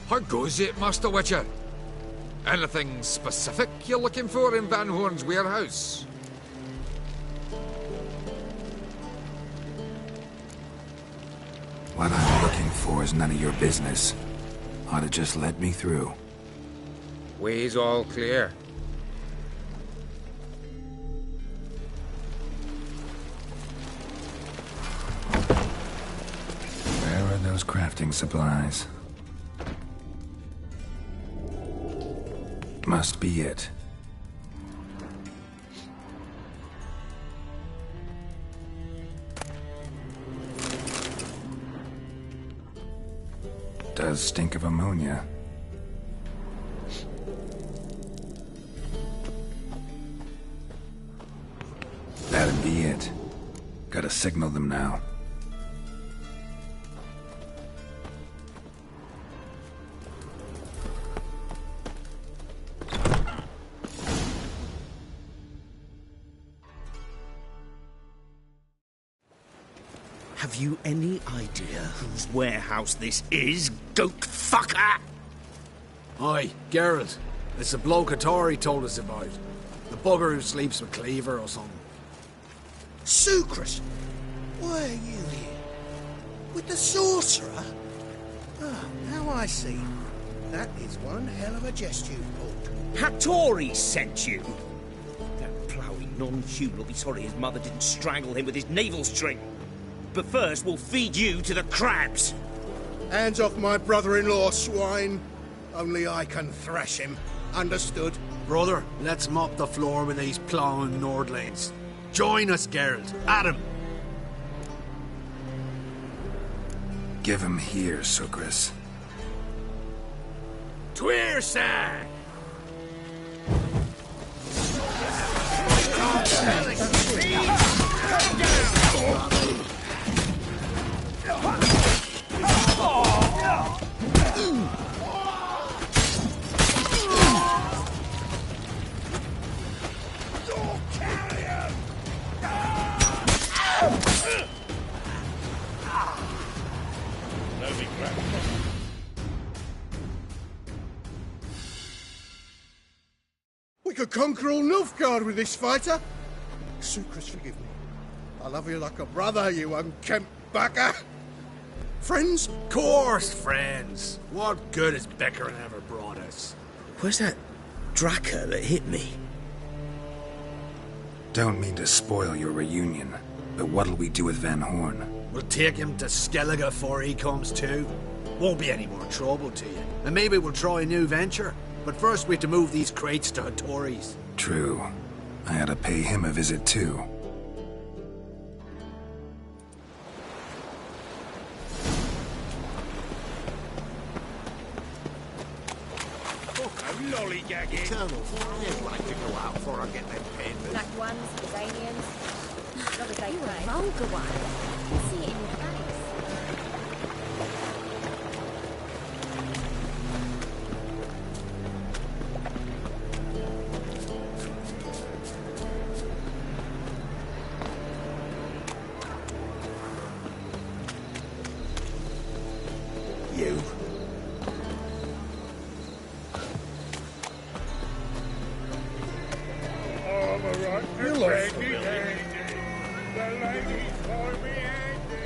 How goes it, Master Witcher? Anything specific you're looking for in Van Horn's warehouse? What I'm looking for is none of your business. Ought to just let me through. Way's all clear. Where are those crafting supplies? Must be it. Does stink of ammonia. That'd be it. Gotta signal them now. Have you any idea whose warehouse this is, goat fucker? Aye, Geralt. It's the bloke Hattori told us about. The bugger who sleeps with Cleaver or something. Sucrus! Why are you here? With the sorcerer? Ah, now I see. That is one hell of a jest you pulled. Hattori sent you? That ploughing non-human will be sorry his mother didn't strangle him with his navel string. But first, we'll feed you to the crabs. Hands off my brother-in-law, swine. Only I can thrash him. Understood? Brother, let's mop the floor with these plowing Nordlanes. Join us, Geralt. Adam. Give him here, Sucrus. Tweersack! We could conquer all Nilfgaard with this fighter. Sucrus, forgive me. I love you like a brother, you unkempt bugger. Friends? Course, friends. What good has Beckering ever brought us? Where's that Draka that hit me? Don't mean to spoil your reunion, but what'll we do with Van Horn? We'll take him to Skellige before he comes too. Won't be any more trouble to you. And maybe we'll try a new venture. But first we have to move these crates to Hattori's. True. I ought to pay him a visit too. Lollygagging. Eternals. I'd like to go out before I get them papers. Black ones, Xanians. Not as they You claim. a vulgar one. I can see it in your face. You. You look familiar. The ladies call me Andy.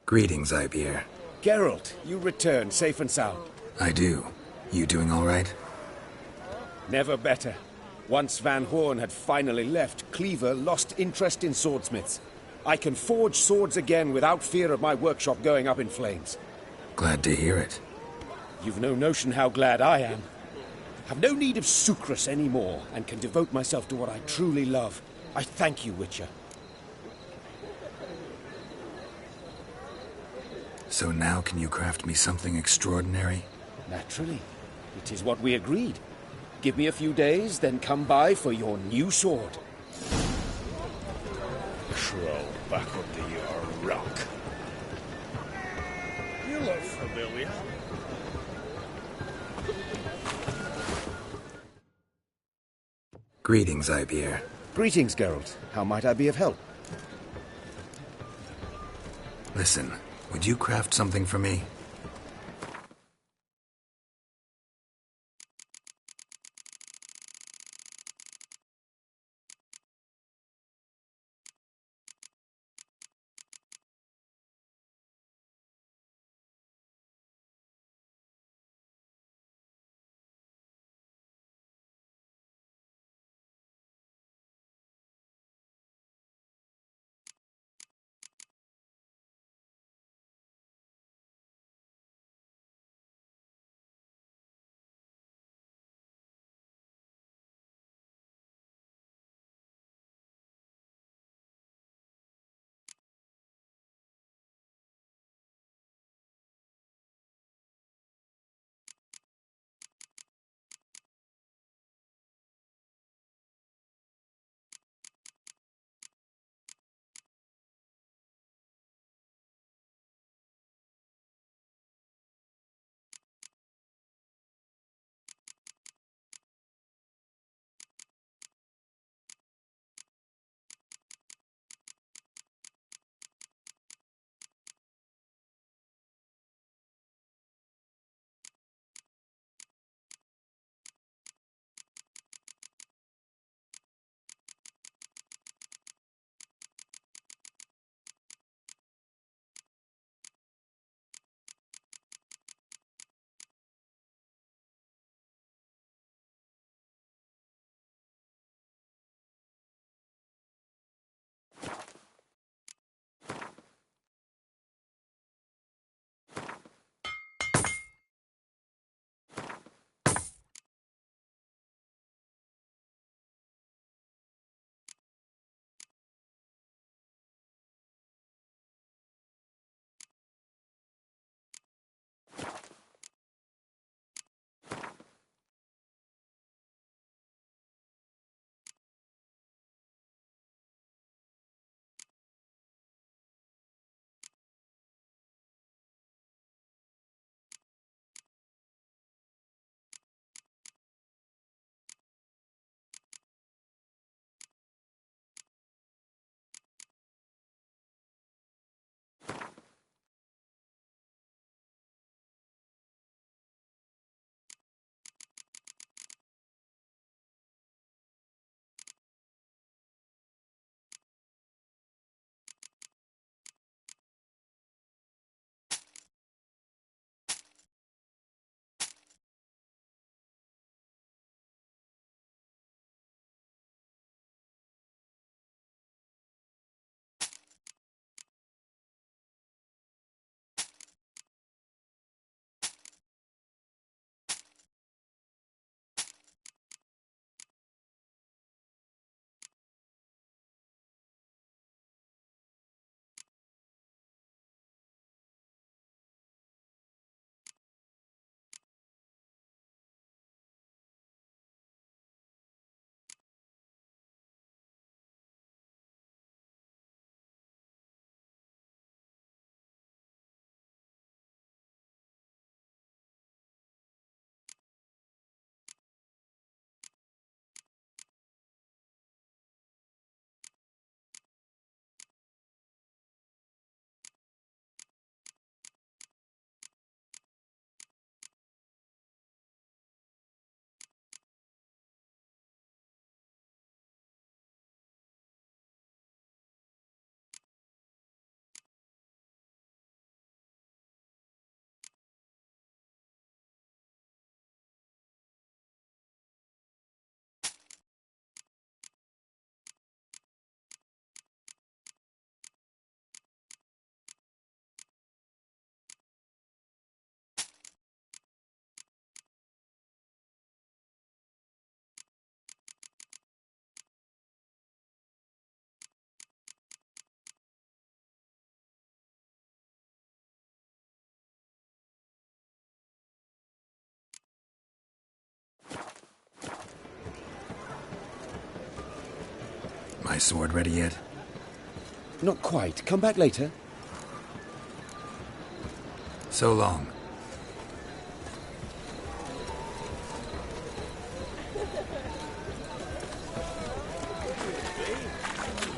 Greetings, Ibeer. Geralt, you return safe and sound. I do. You doing all right? Never better. Once Van Horn had finally left, Cleaver lost interest in swordsmiths. I can forge swords again without fear of my workshop going up in flames. Glad to hear it. You've no notion how glad I am. Have no need of Sucrus anymore, and can devote myself to what I truly love. I thank you, Witcher. So now can you craft me something extraordinary? Naturally. It is what we agreed. Give me a few days, then come by for your new sword. Crawl back under your rock. You look familiar. Greetings, Ibeer. Greetings, Geralt. How might I be of help? Listen, would you craft something for me? sword ready yet? Not quite. Come back later. So long.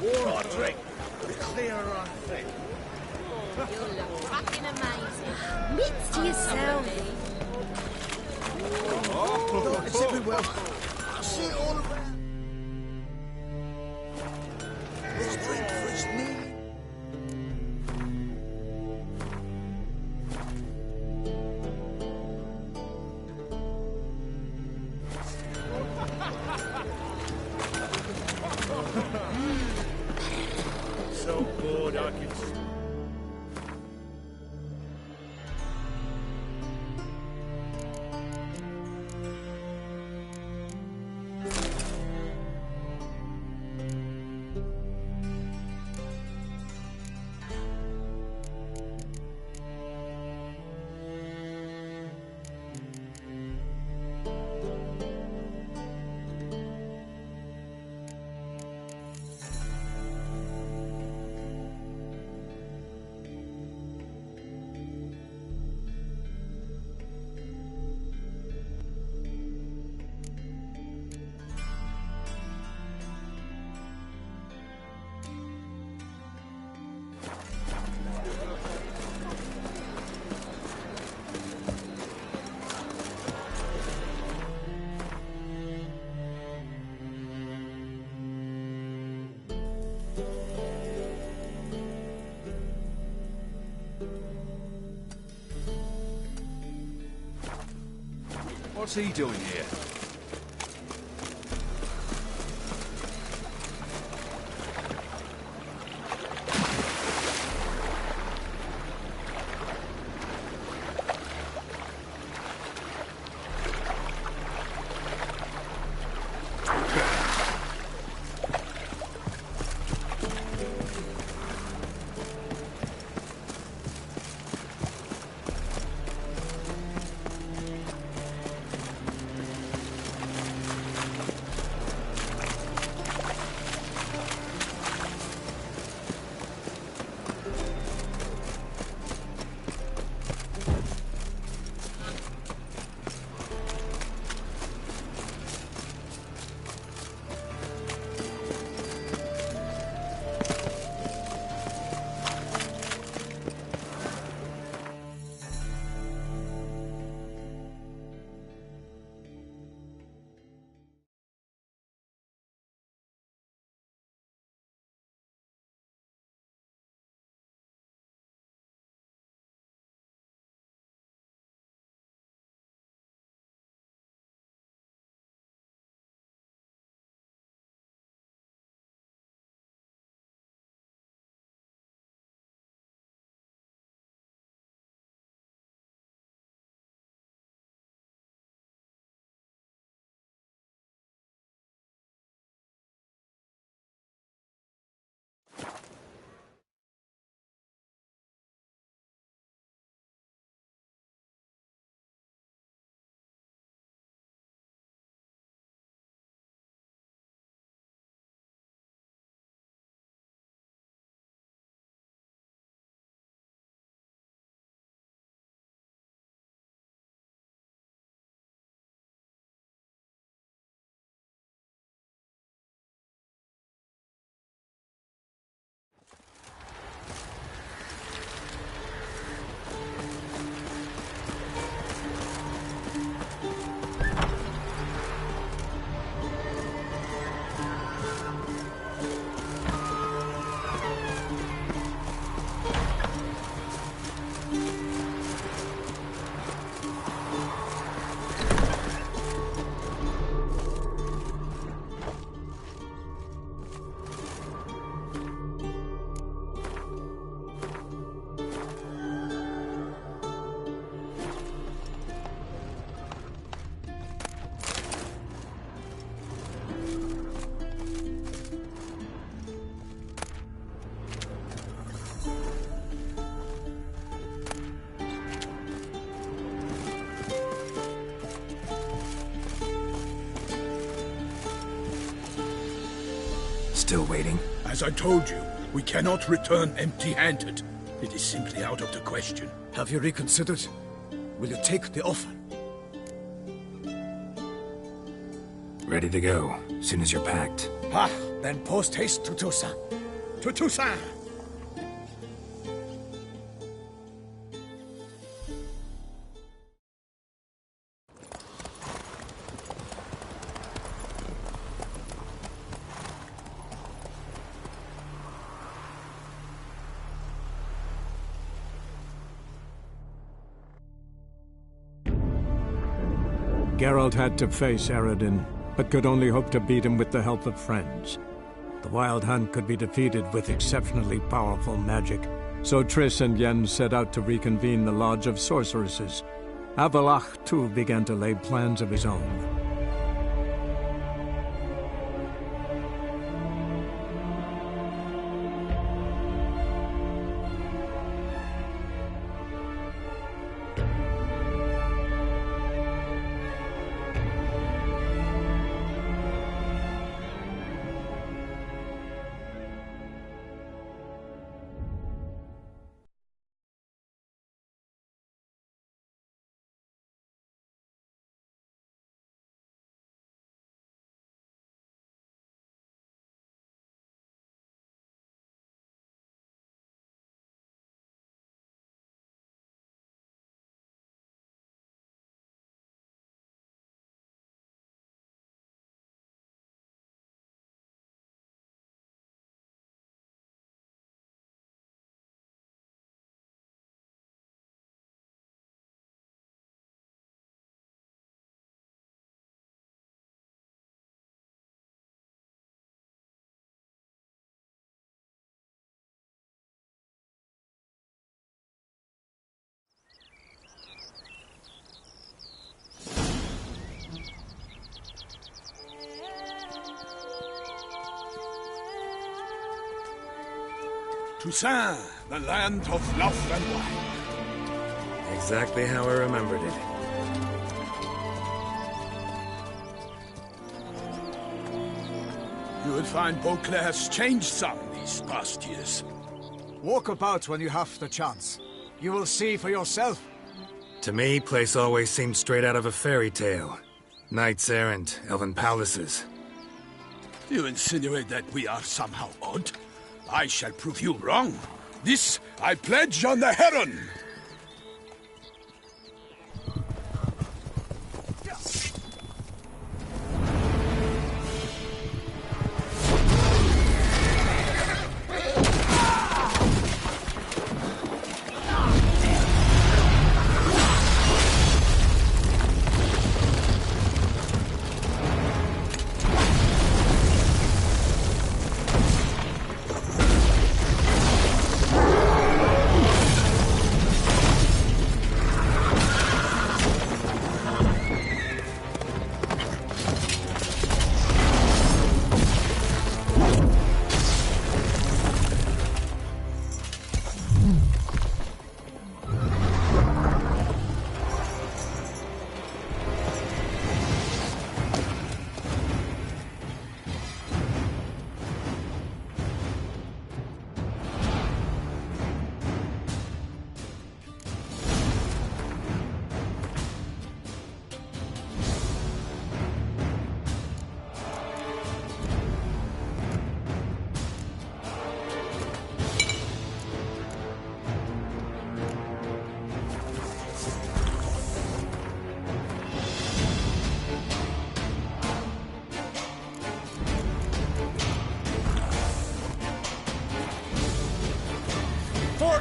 War or drink, the clearer I think. You look fucking amazing. Mitts to yourself. Oh, it's everywhere. I see it all around. Let's drink for his knee. So bored, I can. What's he doing here? Still waiting? As I told you, we cannot return empty-handed. It is simply out of the question. Have you reconsidered? Will you take the offer? Ready to go, soon as you're packed. Ah, then post haste to Toussaint. To Toussaint! Geralt had to face Eredin, but could only hope to beat him with the help of friends. The Wild Hunt could be defeated with exceptionally powerful magic, so Triss and Yen set out to reconvene the Lodge of Sorceresses. Avalach, too, began to lay plans of his own. Toussaint, the land of love and wine. Exactly how I remembered it. You will find Beauclair's changed some these past years. Walk about when you have the chance. You will see for yourself. To me, place always seemed straight out of a fairy tale. Knights errant, elven palaces. You insinuate that we are somehow odd? I shall prove you wrong. This I pledge on the Heron.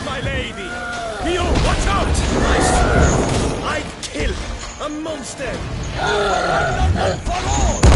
My lady! Theo, watch out! I'd kill a monster! For all!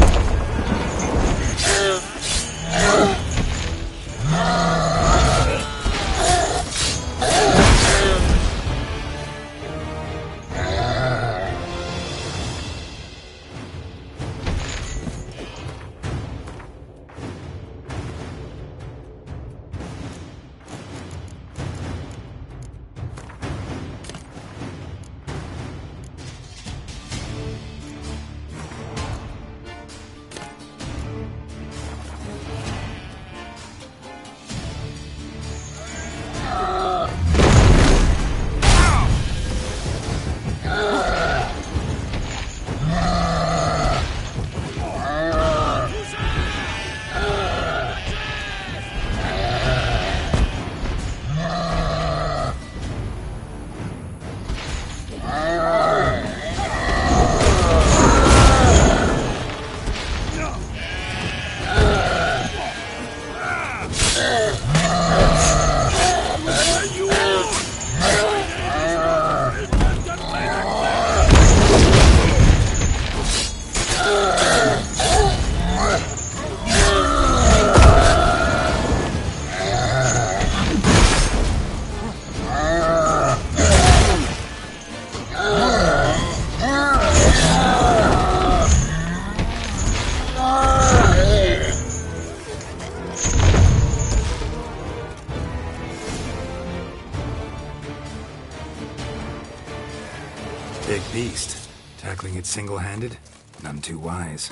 Big beast. Tackling it single-handed? None too wise.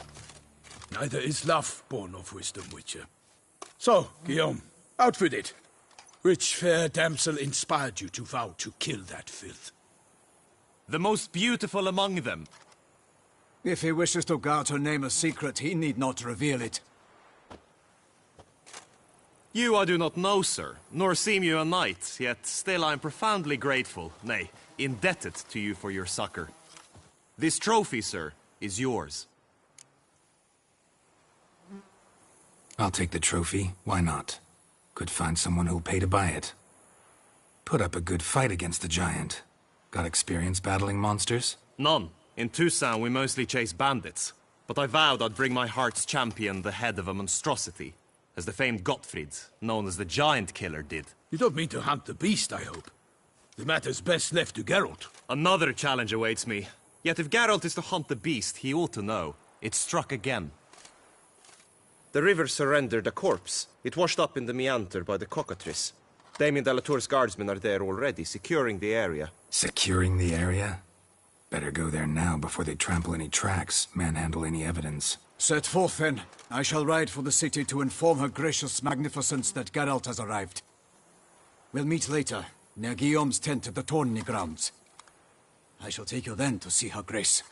Neither is love born of wisdom, Witcher. So, Guillaume, out with it. Which fair damsel inspired you to vow to kill that filth? The most beautiful among them. If he wishes to guard her name a secret, he need not reveal it. You I do not know, sir, nor seem you a knight, yet still I am profoundly grateful, nay, indebted to you for your succor. This trophy, sir, is yours. I'll take the trophy, why not? Could find someone who'll pay to buy it. Put up a good fight against the giant. Got experience battling monsters? None. In Toussaint we mostly chase bandits, but I vowed I'd bring my heart's champion the head of a monstrosity, as the famed Gottfried, known as the Giant Killer, did. You don't mean to hunt the beast, I hope. The matter's best left to Geralt. Another challenge awaits me. Yet if Geralt is to hunt the beast, he ought to know. It struck again. The river surrendered a corpse. It washed up in the meander by the cockatrice. Damien de la Tour's guardsmen are there already, securing the area. Securing the area? Better go there now before they trample any tracks, manhandle any evidence. Set forth, then. I shall ride for the city to inform her gracious magnificence that Geralt has arrived. We'll meet later, near Guillaume's tent at the Tourney grounds. I shall take you then to see her grace.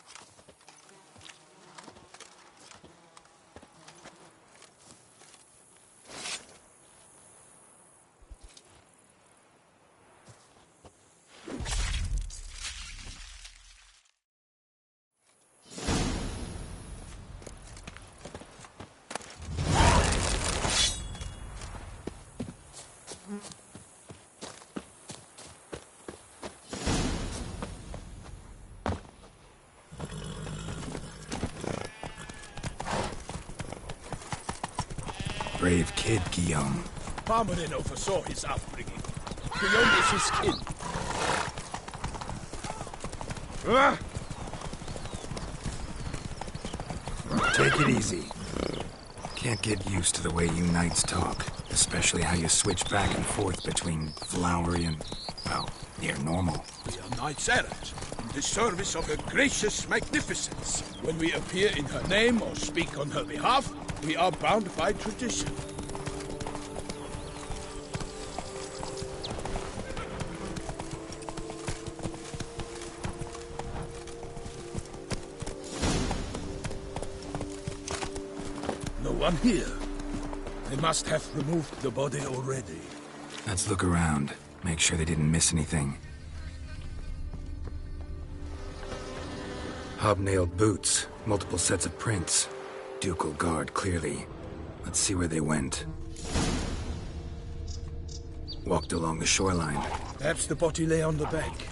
Brave kid, Guillaume. Parmanin oversaw his upbringing. Guillaume is his kin. Take it easy. Can't get used to the way you knights talk, especially how you switch back and forth between flowery and, well, near normal. We are knights errant, in the service of her gracious magnificence. When we appear in her name or speak on her behalf, we are bound by tradition. No one here. They must have removed the body already. Let's look around. Make sure they didn't miss anything. Hobnailed boots, multiple sets of prints. Ducal guard, clearly. Let's see where they went. Walked along the shoreline. Perhaps the body lay on the bank.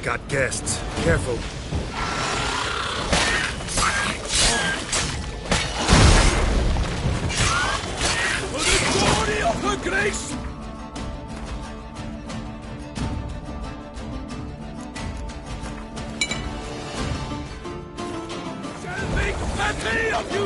Got guests. Careful. For the glory of her grace! Shall make plenty of you!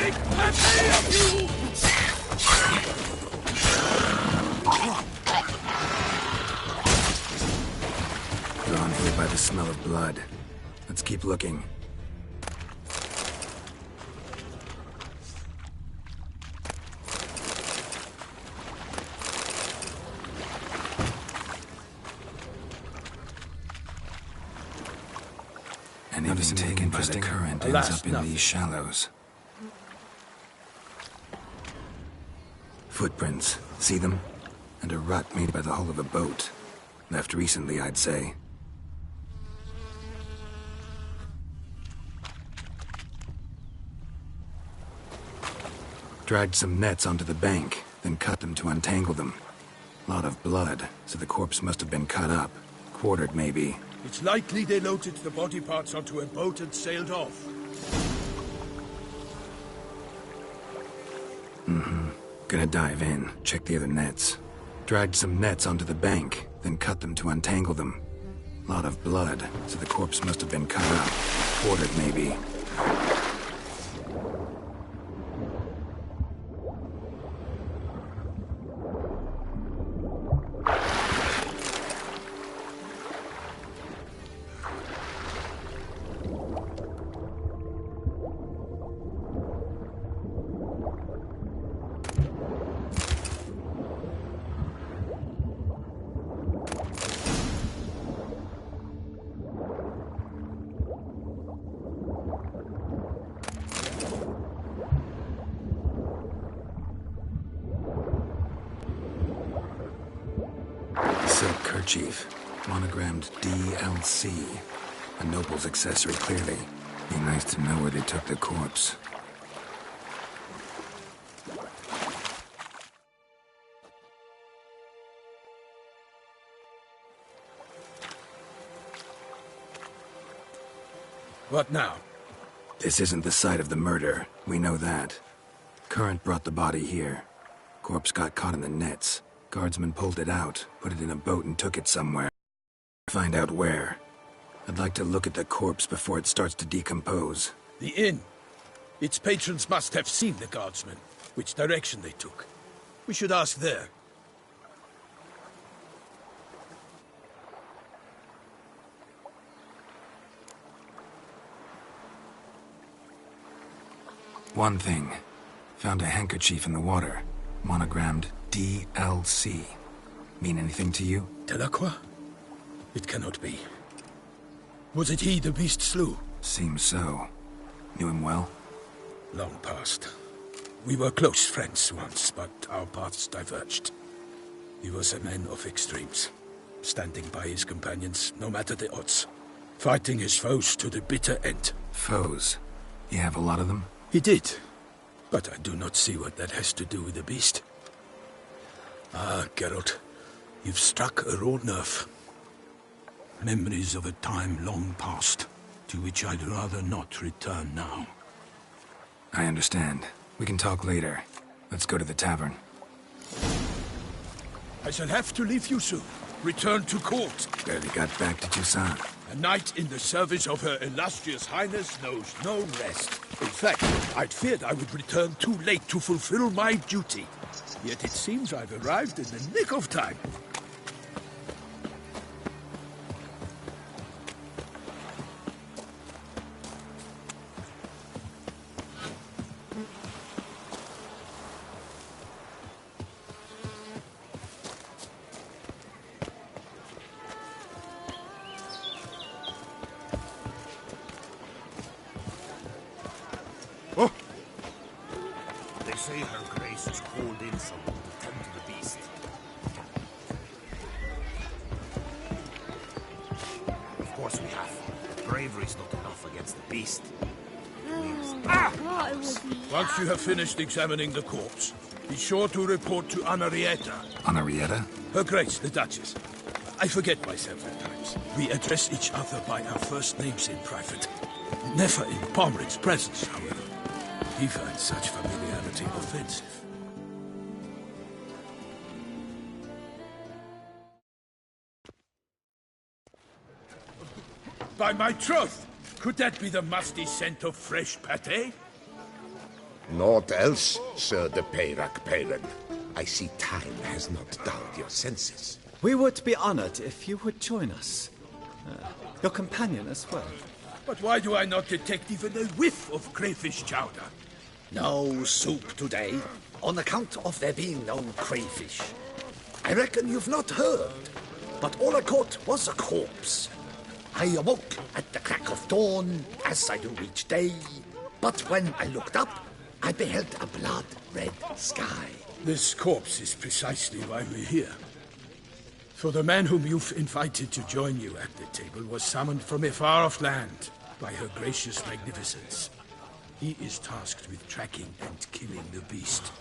make pate of you! Drawn here by the smell of blood. Let's keep looking. Anything taken by the current ends up in these shallows. Footprints. See them? And a rut made by the hull of a boat. Left recently, I'd say. Dragged some nets onto the bank, then cut them to untangle them. Lot of blood, so the corpse must have been cut up. Quartered, maybe. It's likely they loaded the body parts onto a boat and sailed off. Mm-hmm. Gonna dive in, check the other nets. Dragged some nets onto the bank, then cut them to untangle them. Lot of blood, so the corpse must have been cut up. Quartered, maybe. Silk kerchief, monogrammed DLC. A noble's accessory, clearly. Be nice to know where they took the corpse. What now? This isn't the site of the murder. We know that. Current brought the body here. Corpse got caught in the nets. Guardsmen pulled it out, put it in a boat and took it somewhere. Find out where. I'd like to look at the corpse before it starts to decompose. The inn. Its patrons must have seen the guardsmen, which direction they took. We should ask there. One thing. Found a handkerchief in the water. Monogrammed DLC. Mean anything to you? Delacroix? It cannot be. Was it he the beast slew? Seems so. Knew him well? Long past. We were close friends once, but our paths diverged. He was a man of extremes, standing by his companions, no matter the odds. Fighting his foes to the bitter end. Foes? You have a lot of them? He did. But I do not see what that has to do with the beast. Ah, Geralt, you've struck a raw nerve. Memories of a time long past, to which I'd rather not return now. I understand. We can talk later. Let's go to the tavern. I shall have to leave you soon. Return to court. Barely got back to Toussaint. A knight in the service of Her Illustrious Highness knows no rest. In fact, I'd feared I would return too late to fulfill my duty. Yet it seems I've arrived in the nick of time. Say her grace is called in someone to tend to the beast. Of course we have. Bravery's not enough against the beast. Once you have finished examining the corpse, be sure to report to Anarietta. Anarietta? Her Grace, the Duchess. I forget myself at times. We address each other by our first names in private. Never in Pomrick's presence, however. He finds such familiarity offensive. By my troth! Could that be the musty scent of fresh pâté? Naught else, Sir de Peyrac Peyran. I see time has not dulled your senses. We would be honored if you would join us. Your companion as well. But why do I not detect even a whiff of crayfish chowder? No soup today, on account of there being no crayfish. I reckon you've not heard, but all I caught was a corpse. I awoke at the crack of dawn, as I do each day, but when I looked up, I beheld a blood-red sky. This corpse is precisely why we're here. For the man whom you've invited to join you at the table was summoned from a far-off land by her gracious magnificence. He is tasked with tracking and killing the beast.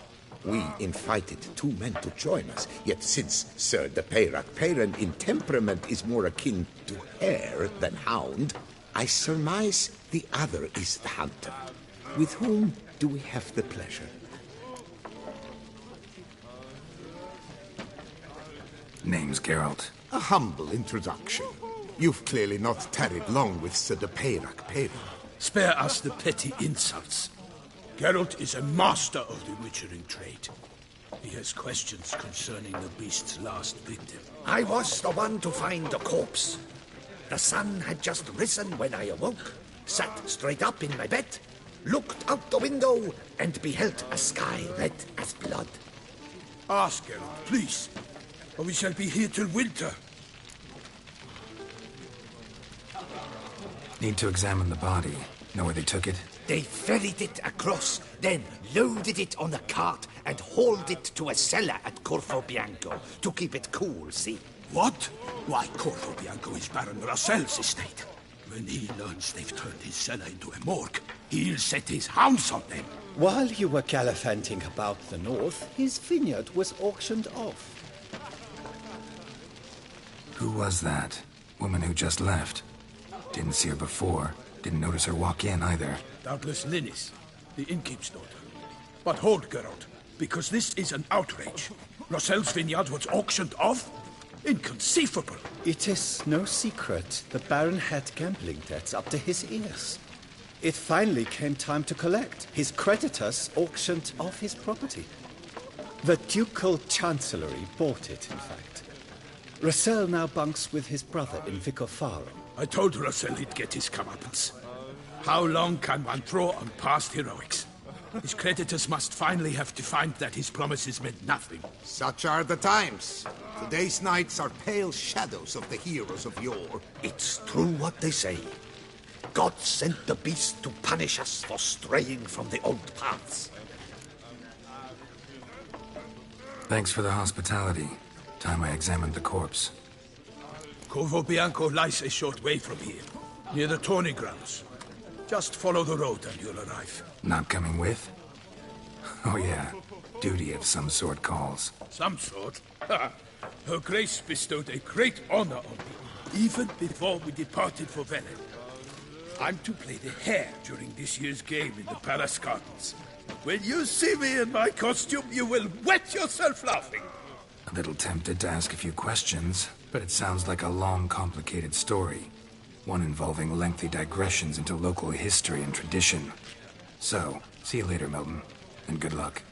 We invited 2 men to join us, yet since Sir de Peyrac Peyran in temperament is more akin to hare than hound, I surmise the other is the hunter. With whom do we have the pleasure? Name's Geralt. A humble introduction. You've clearly not tarried long with Sir de Peyrac Peyran. Spare us the petty insults. Geralt is a master of the witchering trade. He has questions concerning the beast's last victim. I was the one to find the corpse. The sun had just risen when I awoke, sat straight up in my bed, looked out the window, and beheld a sky red as blood. Ask Geralt, please, or we shall be here till winter. Need to examine the body. Know where they took it? They ferried it across, then loaded it on a cart and hauled it to a cellar at Corvo Bianco to keep it cool, see? What? Why, Corvo Bianco is Baron Russell's estate. When he learns they've turned his cellar into a morgue, he'll set his hounds on them. While you were gallivanting about the north, his vineyard was auctioned off. Who was that? Woman who just left. Didn't see her before. Didn't notice her walk in either. Doubtless Linnis, the innkeep's daughter. But hold, Geralt, because this is an outrage. Russell's vineyard was auctioned off? Inconceivable. It is no secret the Baron had gambling debts up to his ears. It finally came time to collect. His creditors auctioned off his property. The Ducal Chancellery bought it, in fact. Russell now bunks with his brother in Vicofaro. I told Russell he'd get his comeuppance. How long can one throw on past heroics? His creditors must finally have to find that his promises meant nothing. Such are the times. Today's knights are pale shadows of the heroes of yore. It's true what they say. God sent the beast to punish us for straying from the old paths. Thanks for the hospitality. Time I examined the corpse. Corvo Bianco lies a short way from here, near the tourney grounds. Just follow the road and you'll arrive. Not coming with? Oh yeah, duty of some sort calls. Some sort? Her Grace bestowed a great honor on me, even before we departed for Velen. I'm to play the hare during this year's game in the palace gardens. When you see me in my costume, you will wet yourself laughing. A little tempted to ask a few questions, but it sounds like a long, complicated story. One involving lengthy digressions into local history and tradition. So, see you later, Milton, and good luck.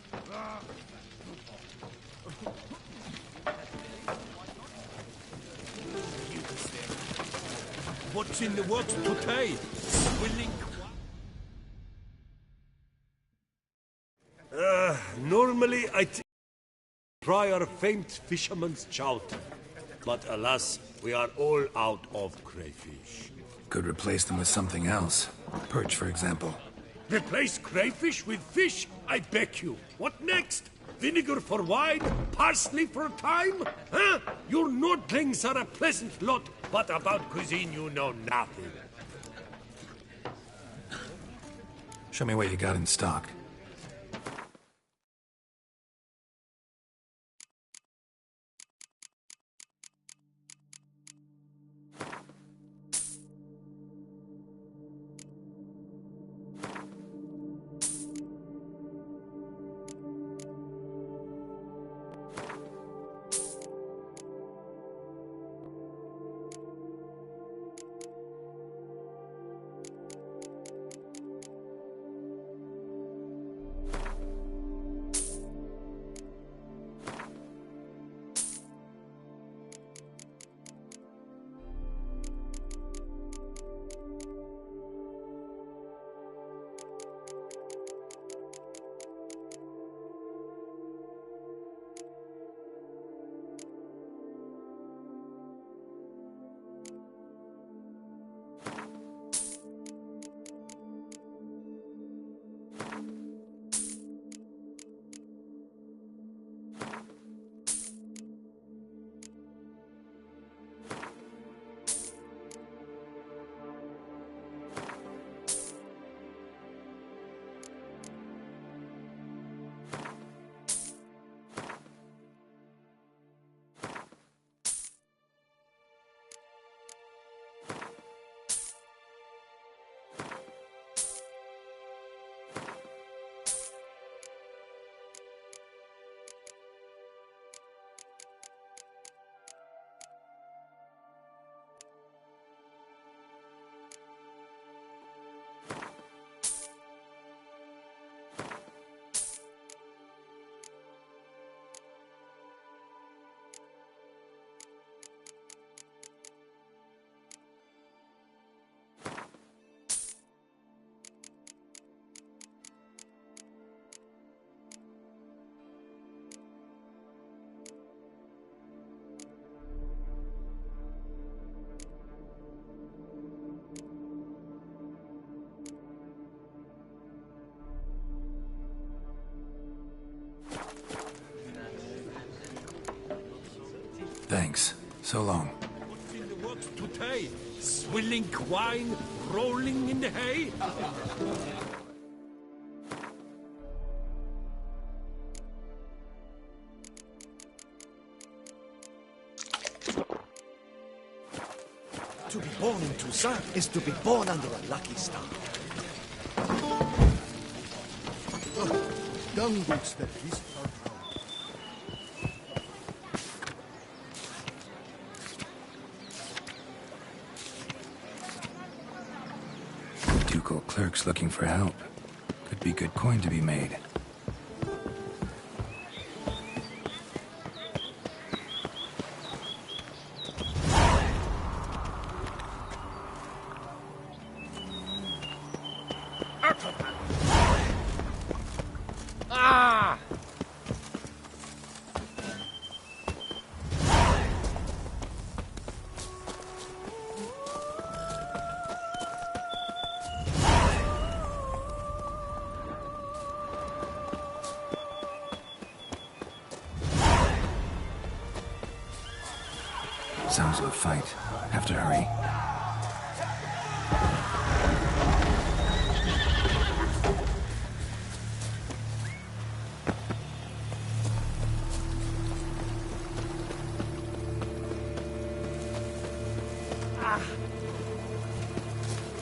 What's in the works today? Willing... Normally I'd try our famed fisherman's chowder. But alas, we are all out of crayfish. Could replace them with something else. Perch, for example. Replace crayfish with fish? I beg you. What next? Vinegar for wine? Parsley for thyme? Huh? Your Nordlings are a pleasant lot, but about cuisine you know nothing. Show me what you got in stock. Thanks. So long. What's in the works today? Swilling wine, rolling in the hay? To be born in Toussaint is to be born under a lucky star. Dung boots, Steffies. Ducal clerks looking for help. Could be good coin to be made. Ah! Sounds of a fight. Have to hurry.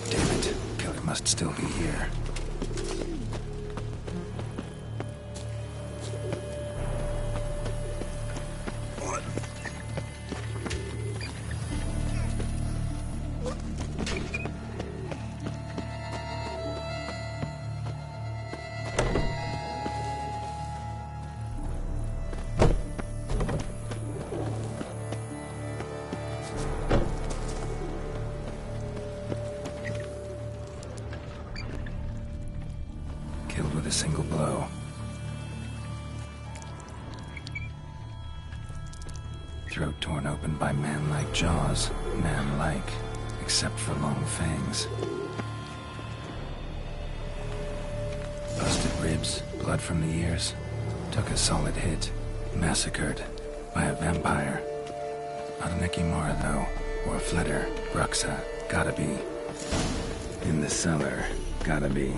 Damn it. Killer must still be here. Killed with a single blow. Throat torn open by man-like jaws. Man-like, except for long fangs. Busted ribs, blood from the ears. Took a solid hit. Massacred by a vampire. Not an Ekimara, though. Or a Flitter. Bruxa. Gotta be. In the cellar. Gotta be.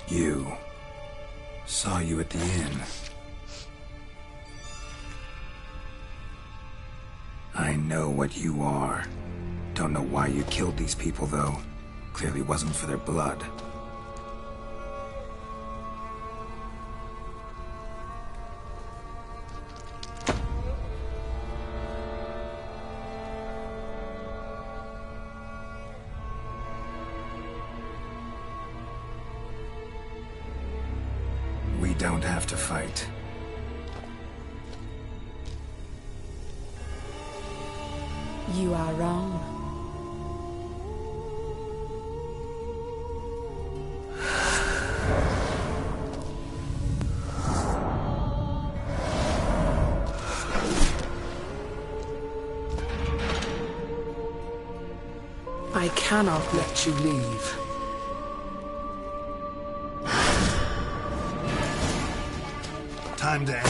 You. Saw you at the inn. I know what you are. Don't know why you killed these people, though. Clearly wasn't for their blood. We don't have to fight. You are wrong. I cannot let you leave. Time to end.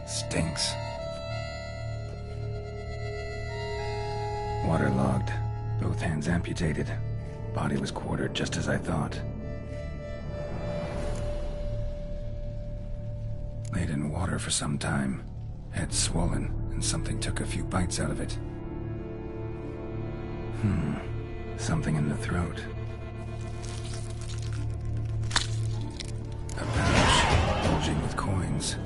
Stinks. Waterlogged. Both hands amputated. Body was quartered just as I thought. Laid in water for some time. Head swollen, and something took a few bites out of it. Something in the throat. A pouch, bulging with coins.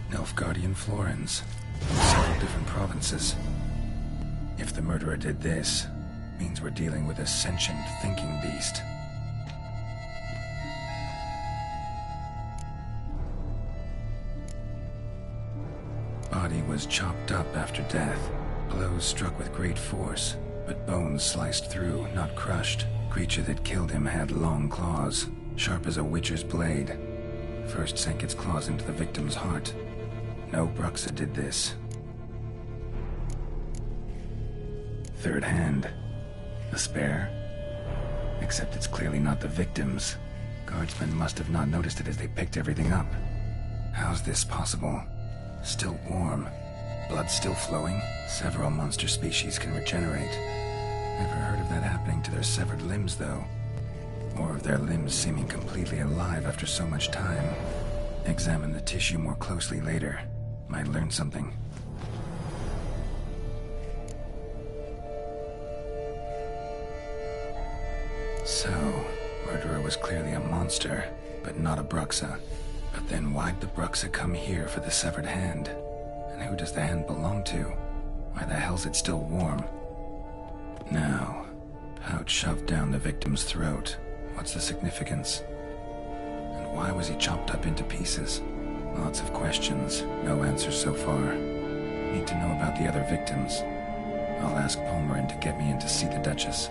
Nilfgaardian florins. Several different provinces. If the murderer did this, means we're dealing with a sentient thinking beast. Body was chopped up after death. Blows struck with great force, but bones sliced through, not crushed. Creature that killed him had long claws, sharp as a witcher's blade. First sank its claws into the victim's heart. No Bruxa did this. Third hand. A spare? Except it's clearly not the victim's. Guardsmen must have not noticed it as they picked everything up. How's this possible? Still warm. Blood still flowing? Several monster species can regenerate. Never heard of that happening to their severed limbs, though. Or of their limbs seeming completely alive after so much time. Examine the tissue more closely later. Might learn something. So, murderer was clearly a monster, but not a Bruxa. But then why'd the Bruxa come here for the severed hand? And who does the hand belong to? Why the hell's it still warm? Now, pouch shoved down the victim's throat. What's the significance? And why was he chopped up into pieces? Lots of questions, no answers so far. Need to know about the other victims. I'll ask Palmerin to get me in to see the Duchess.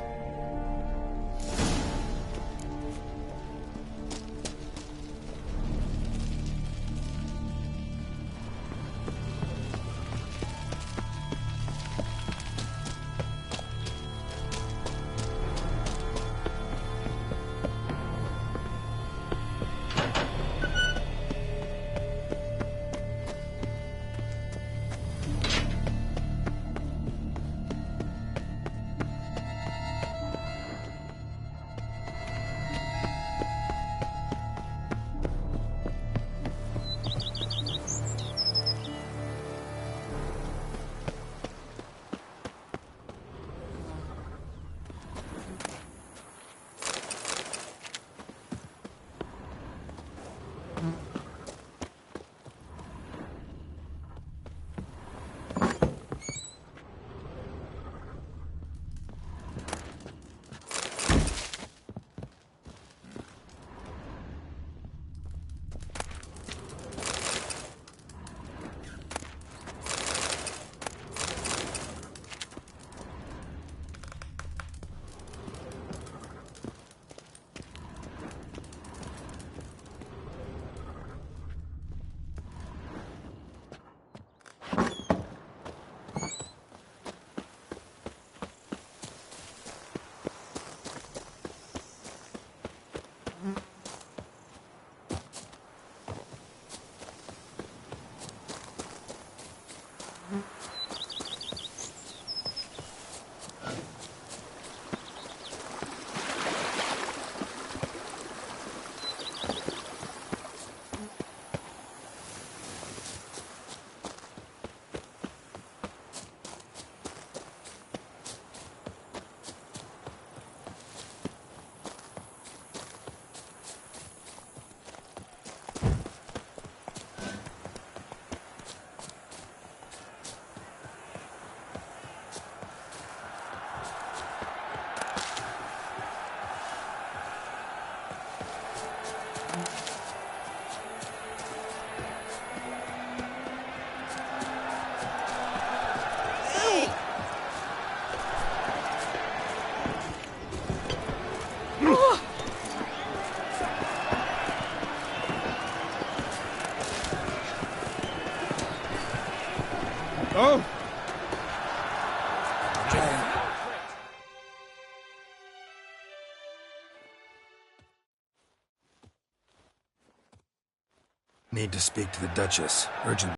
Need to speak to the Duchess. Urgent.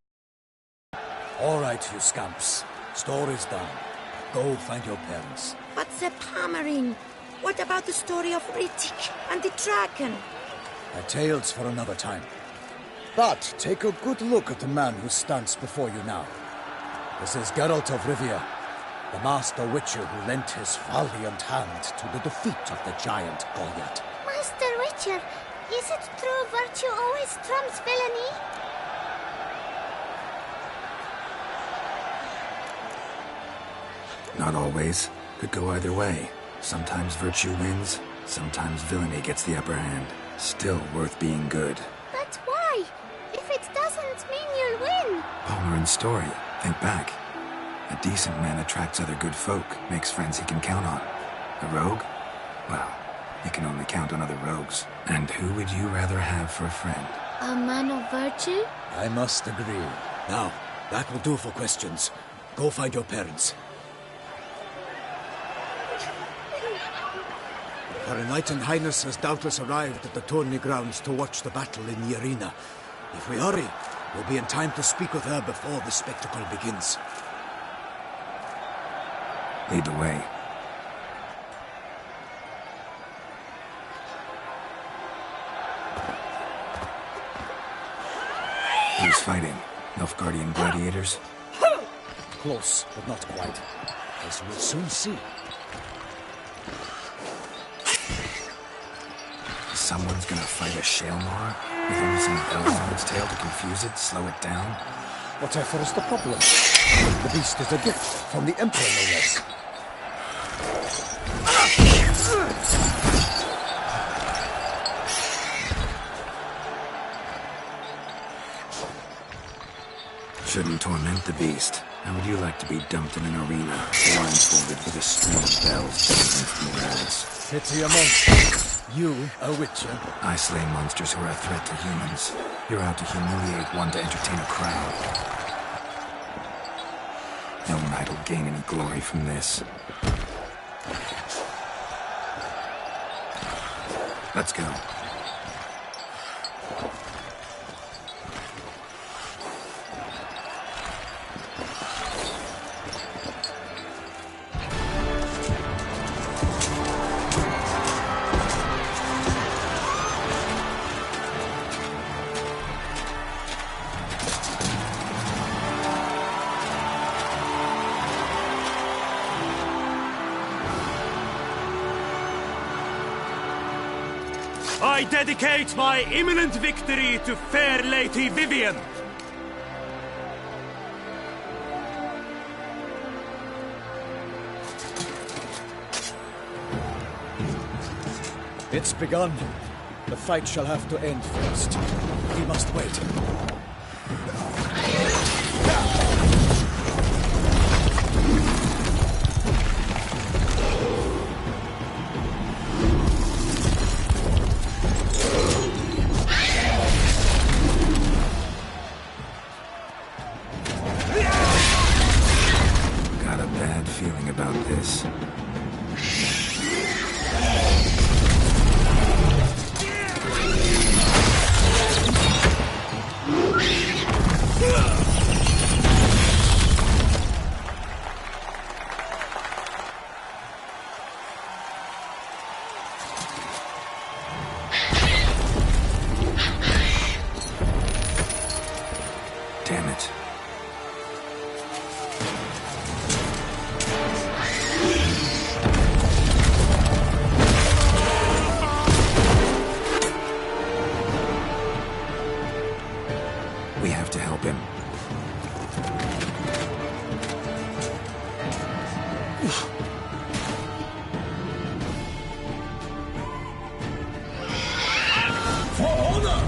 All right, you scamps. Story's done. Go find your parents. But the Palmerine, what about the story of Rittik and the dragon? A tale's for another time. But take a good look at the man who stands before you now. This is Geralt of Rivia, the master witcher who lent his valiant hand to the defeat of the giant Goliath. Master Witcher, is it true virtue always trumps villainy? Not always. Could go either way. Sometimes virtue wins, sometimes villainy gets the upper hand. Still worth being good. But why? If it doesn't mean you'll win. Palmerin's story. Think back. A decent man attracts other good folk, makes friends he can count on. A rogue? Well, you can only count on other rogues. And who would you rather have for a friend? A man of virtue? I must agree. Now, that will do for questions. Go find your parents. Her Enlightened Highness has doubtless arrived at the tourney grounds to watch the battle in the arena. If we hurry, we'll be in time to speak with her before the spectacle begins. Lead the way. Who's fighting? Nilfgaardian gladiators? Close, but not quite. As we'll soon see. Someone's gonna fight a Shaelmar? With only some bells on its tail to confuse it, slow it down? Whatever is the problem? The beast is a gift from the Emperor, no less. Shouldn't torment the beast. How would you like to be dumped in an arena, blindfolded with a string of bells against the walls? Pity a monster. You, a witcher? I slay monsters who are a threat to humans. You're out to humiliate one to entertain a crowd. No knight will gain any glory from this. Let's go. I dedicate my imminent victory to fair Lady Vivian. It's begun. The fight shall have to end first. We must wait. Got a bad feeling about this. Damn it. We have to help him. For honor!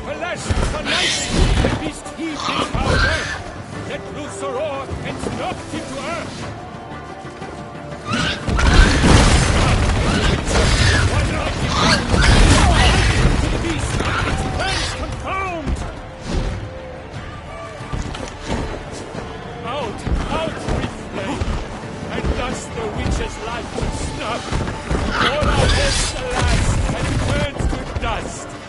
Alas, for nothing! The beast heaved in our earth! Let loose the roar and knocked him to earth! The beast, its plans confound! Out with flame! And thus the witch's life will snub! All our hopes, alas! dust!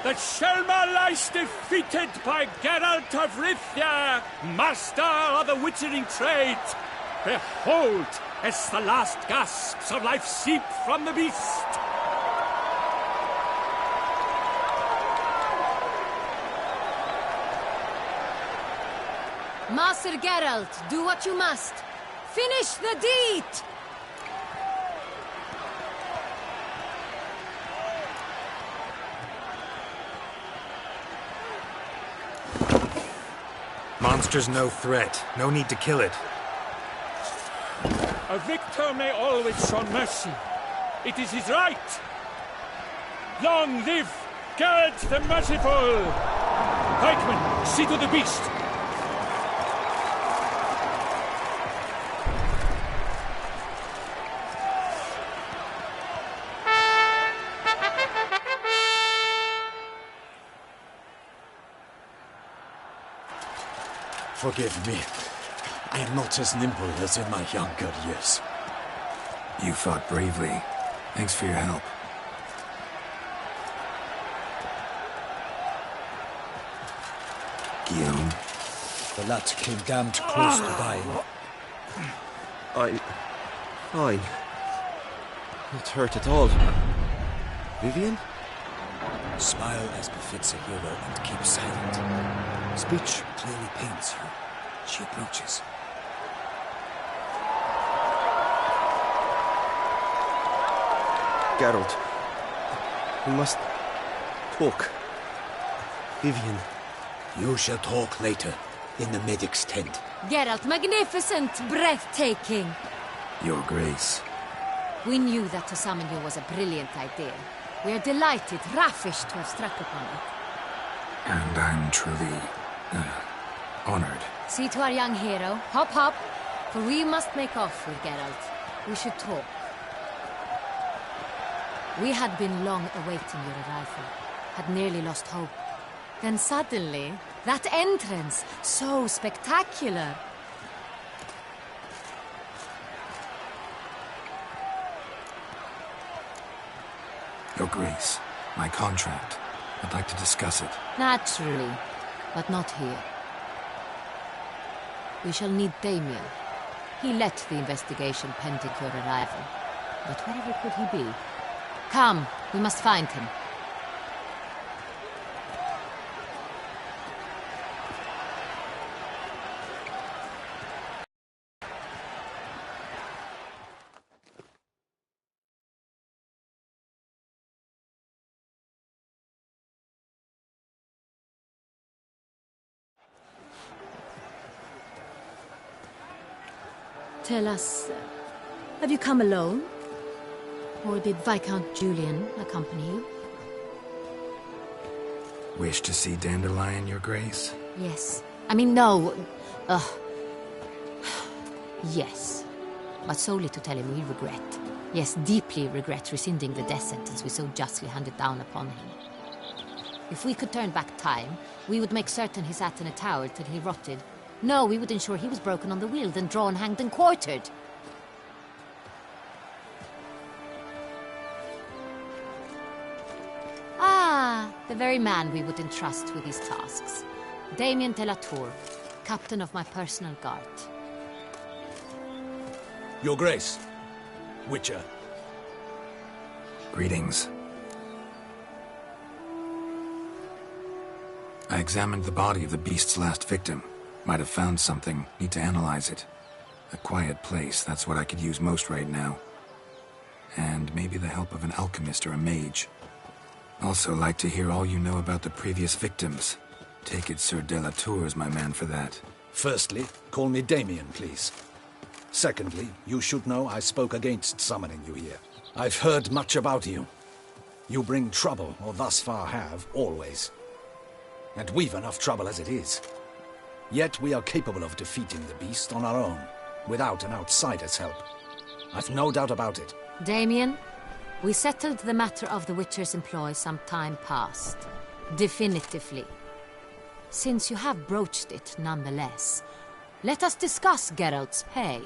that Shelma lies defeated by Geralt of Rivia, master of the witchering trade. Behold, as the last gasps of life seep from the beast. Master Geralt, do what you must. Finish the deed! Monster's no threat. No need to kill it. A victor may always show mercy. It is his right. Long live Geralt the Merciful! Pikemen, see to the beast. Forgive me. I am not as nimble as in my younger years. You fought bravely. Thanks for your help. Guillaume? The lad came damned close to dying. I'm fine. Not hurt at all. Vivian? Smile as befits a hero and keep silent. Speech clearly pains you. She approaches. Geralt, we must talk. Vivian. You shall talk later, in the medic's tent. Geralt, magnificent, breathtaking. Your Grace. We knew that to summon you was a brilliant idea. We are delighted, ravished to have struck upon it. And I'm truly honored. See to our young hero. Hop, hop. For we must make off with Geralt. We should talk. We had been long awaiting your arrival. Had nearly lost hope. Then suddenly, that entrance, so spectacular. Your Grace, my contract. I'd like to discuss it. Naturally, but not here. We shall need Damien. He led the investigation pending your arrival. But wherever could he be? Come, we must find him. Tell us, have you come alone? Or did Viscount Julian accompany you? Wish to see Dandelion, Your Grace? Yes. I mean, no. Yes. But solely to tell him we regret. Yes, deeply regret rescinding the death sentence we so justly handed down upon him. If we could turn back time, we would make certain he sat in a tower till he rotted. No, we would ensure he was broken on the wheel, then drawn, hanged, and quartered. Ah, the very man we would entrust with these tasks. Damien de la Tour, captain of my personal guard. Your Grace. Witcher. Greetings. I examined the body of the beast's last victim. Might have found something. Need to analyze it. A quiet place, that's what I could use most right now. And maybe the help of an alchemist or a mage. Also like to hear all you know about the previous victims. Take it Sir de la Tour is my man for that. Firstly, call me Damien, please. Secondly, you should know I spoke against summoning you here. I've heard much about you. You bring trouble, or thus far have, always. And we've enough trouble as it is. Yet we are capable of defeating the beast on our own, without an outsider's help. I've no doubt about it. Damien, we settled the matter of the Witcher's employ some time past. Definitively. Since you have broached it nonetheless, let us discuss Geralt's pay.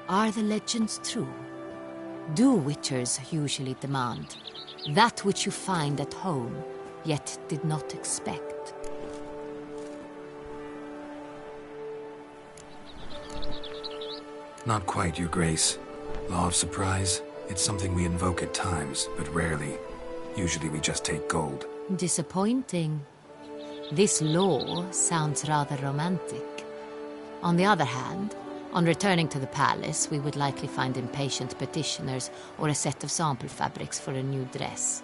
Are the legends true? Do Witchers usually demand that which you find at home yet did not expect. Not quite, Your Grace. Law of surprise, it's something we invoke at times, but rarely. Usually we just take gold. Disappointing. This law sounds rather romantic. On the other hand, on returning to the palace, we would likely find impatient petitioners or a set of sample fabrics for a new dress.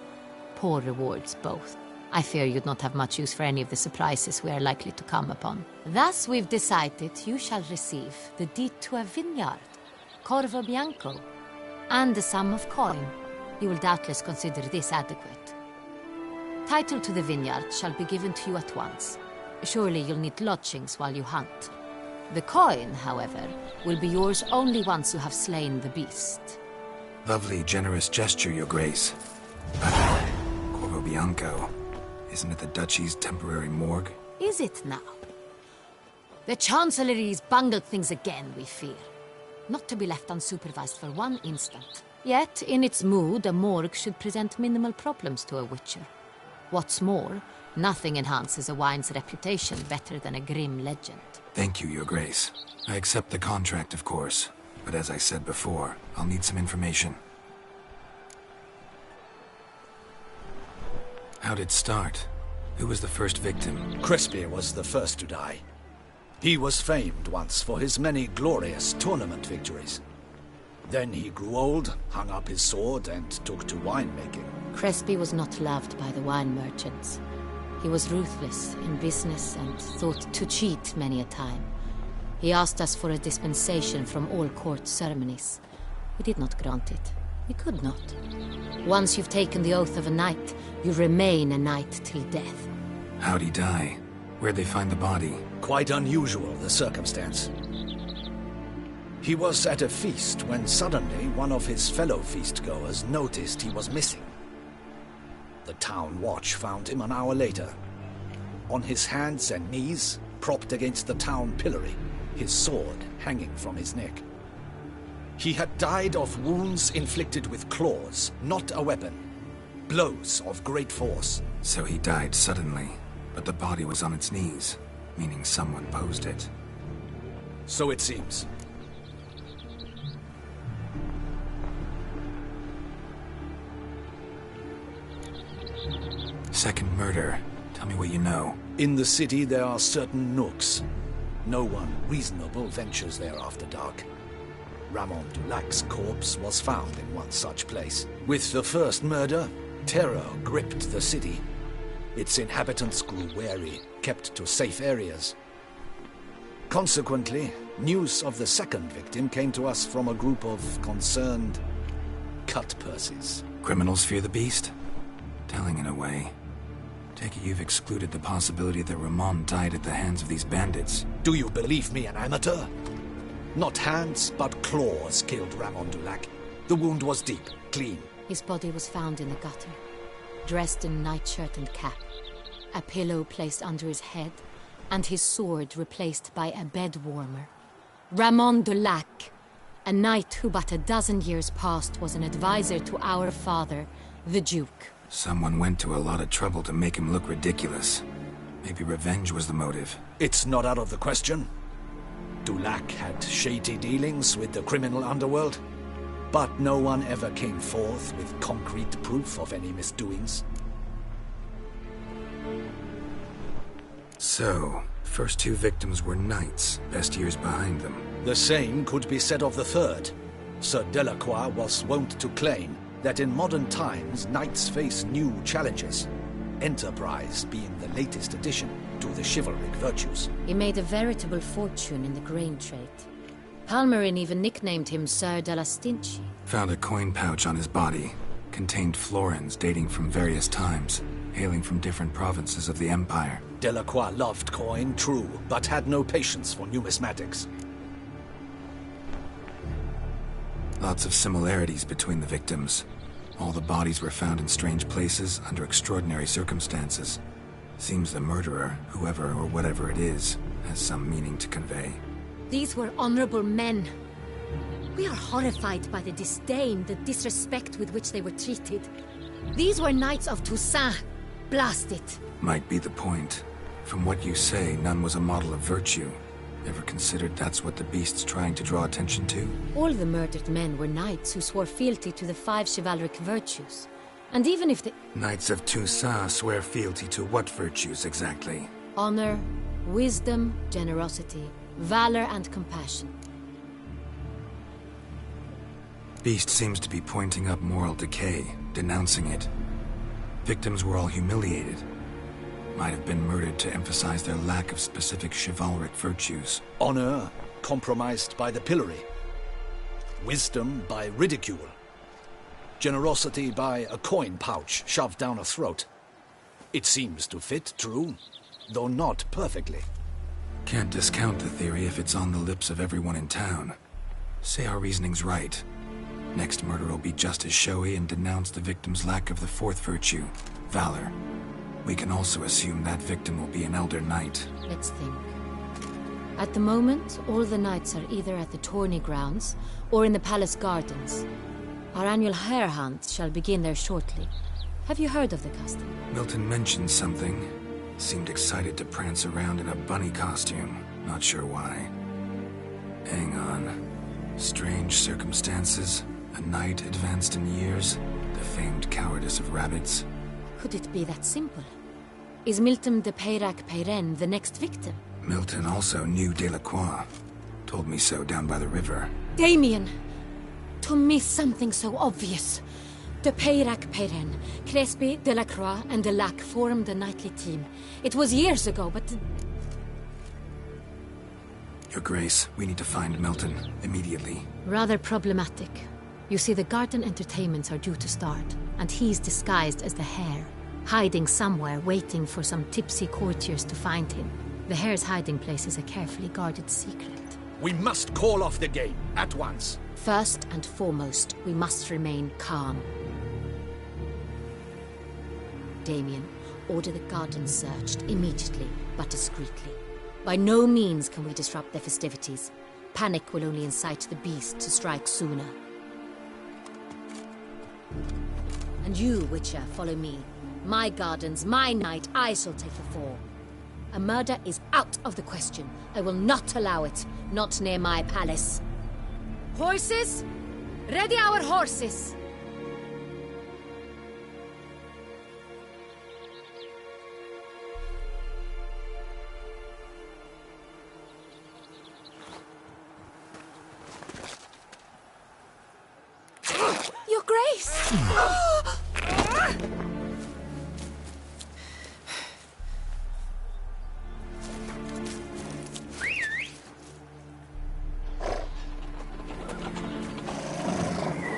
Poor rewards, both. I fear you'd not have much use for any of the surprises we are likely to come upon. Thus, we've decided you shall receive the deed to a vineyard, Corvo Bianco, and the sum of coin. You will doubtless consider this adequate. Title to the vineyard shall be given to you at once. Surely you'll need lodgings while you hunt. The coin, however, will be yours only once you have slain the beast. Lovely, generous gesture, Your Grace. But Corvo Bianco, isn't it the Duchy's temporary morgue? Is it now? The Chancellery's bungled things again, we fear. Not to be left unsupervised for one instant. Yet, in its mood, a morgue should present minimal problems to a witcher. What's more, nothing enhances a wine's reputation better than a grim legend. Thank you, Your Grace. I accept the contract, of course. But as I said before, I'll need some information. How'd it start? Who was the first victim? Crespi was the first to die. He was famed once for his many glorious tournament victories. Then he grew old, hung up his sword, and took to winemaking. Crespi was not loved by the wine merchants. He was ruthless in business and thought to cheat many a time. He asked us for a dispensation from all court ceremonies. We did not grant it. We could not. Once you've taken the oath of a knight, you remain a knight till death. How'd he die? Where'd they find the body? Quite unusual, the circumstance. He was at a feast when suddenly one of his fellow feastgoers noticed he was missing. The town watch found him an hour later. On his hands and knees, propped against the town pillory, his sword hanging from his neck. He had died of wounds inflicted with claws, not a weapon. Blows of great force. So he died suddenly, but the body was on its knees, meaning someone posed it. So it seems. Second murder. Tell me what you know. In the city there are certain nooks. No one reasonable ventures there after dark. Ramon Dulac's corpse was found in one such place. With the first murder, terror gripped the city. Its inhabitants grew wary, kept to safe areas. Consequently, news of the second victim came to us from a group of concerned cut-purses. Criminals fear the beast? Telling in a way. Take it you've excluded the possibility that Ramon died at the hands of these bandits. Do you believe me an amateur? Not hands, but claws killed Ramon Dulac. The wound was deep, clean. His body was found in the gutter, dressed in nightshirt and cap, a pillow placed under his head, and his sword replaced by a bed warmer. Ramon Dulac, a knight who but a dozen years past was an advisor to our father, the Duke. Someone went to a lot of trouble to make him look ridiculous. Maybe revenge was the motive. It's not out of the question. Dulac had shady dealings with the criminal underworld, but no one ever came forth with concrete proof of any misdoings. So, first two victims were knights, best years behind them. The same could be said of the third. Sir Delacroix was wont to claim that in modern times knights face new challenges, enterprise being the latest addition to the chivalric virtues. He made a veritable fortune in the grain trade. Palmerin even nicknamed him Sir de la Stinchi. Found a coin pouch on his body. Contained florins dating from various times, hailing from different provinces of the Empire. Delacroix loved coin, true, but had no patience for numismatics. Lots of similarities between the victims. All the bodies were found in strange places under extraordinary circumstances. Seems the murderer, whoever or whatever it is, has some meaning to convey. These were honorable men. We are horrified by the disdain, the disrespect with which they were treated. These were knights of Toussaint, Blast it! Might be the point. From what you say, none was a model of virtue. Ever considered that's what the beast's trying to draw attention to? All the murdered men were knights who swore fealty to the 5 chivalric virtues. And even if the... Knights of Toussaint swear fealty to what virtues exactly? Honor, wisdom, generosity, valor, and compassion. Beast seems to be pointing up moral decay, denouncing it. Victims were all humiliated. Might have been murdered to emphasize their lack of specific chivalric virtues. Honor compromised by the pillory. Wisdom by ridicule. Generosity by a coin pouch shoved down a throat. It seems to fit, true, though not perfectly. Can't discount the theory if it's on the lips of everyone in town. Say our reasoning's right. Next murder will be just as showy and denounce the victim's lack of the 4th virtue, valor. We can also assume that victim will be an elder knight. Let's think. At the moment, all the knights are either at the tourney grounds or in the palace gardens. Our annual hare hunt shall begin there shortly. Have you heard of the custom? Milton mentioned something. Seemed excited to prance around in a bunny costume. Not sure why. Hang on. Strange circumstances. A knight advanced in years. The famed cowardice of rabbits. Could it be that simple? Is Milton de Peyrac-Peyren the next victim? Milton also knew Delacroix. Told me so down by the river. Damien! To miss something so obvious. De Peyrac-Peyren, Crespi, Delacroix, and Delac formed a knightly team. It was years ago, but... Your Grace, we need to find Milton, immediately. Rather problematic. You see, the garden entertainments are due to start, and he's disguised as the hare, hiding somewhere, waiting for some tipsy courtiers to find him. The hare's hiding place is a carefully guarded secret. We must call off the game, at once. First and foremost, we must remain calm. Damien, order the garden searched immediately, but discreetly. By no means can we disrupt the festivities. Panic will only incite the beast to strike sooner. And you, Witcher, follow me. My gardens, my night, I shall take the fall. A murder is out of the question. I will not allow it. Not near my palace. Horses? Ready our horses! Your Grace!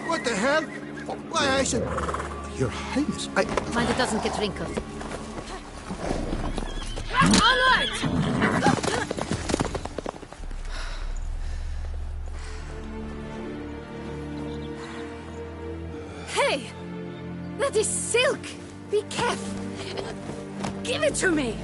What the hell? Why, I said... Your Highness, I... Mind it doesn't get wrinkled. Onward! Hey! That is silk! Be careful! Give it to me!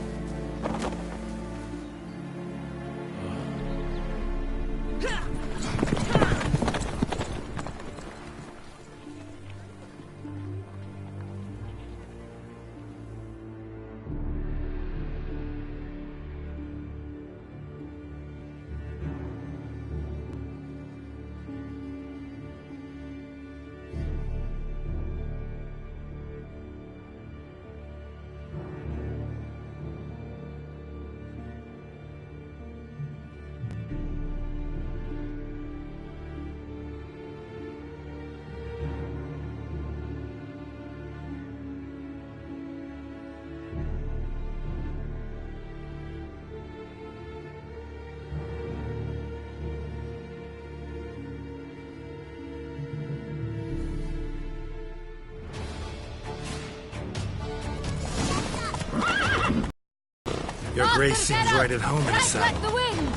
Your Grace seems right at home in the Like saddle. the wind!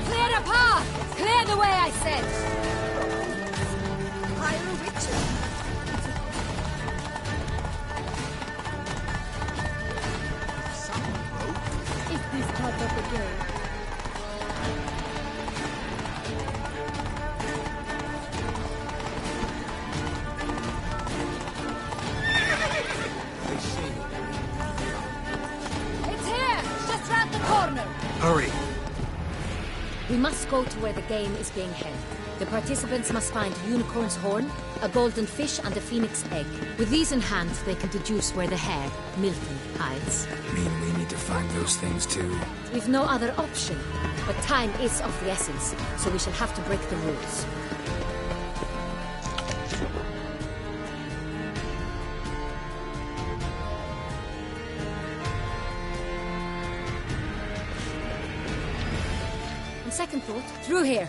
Clear a path! Clear the way, I said! Hire a witcher. Is this part of the game? must go to where the game is being held. The participants must find a unicorn's horn, a golden fish, and a phoenix egg. With these in hand, they can deduce where the hare, Milton, hides. Mean we need to find those things too? We've no other option. But time is of the essence, so we shall have to break the rules. On second thought, through here.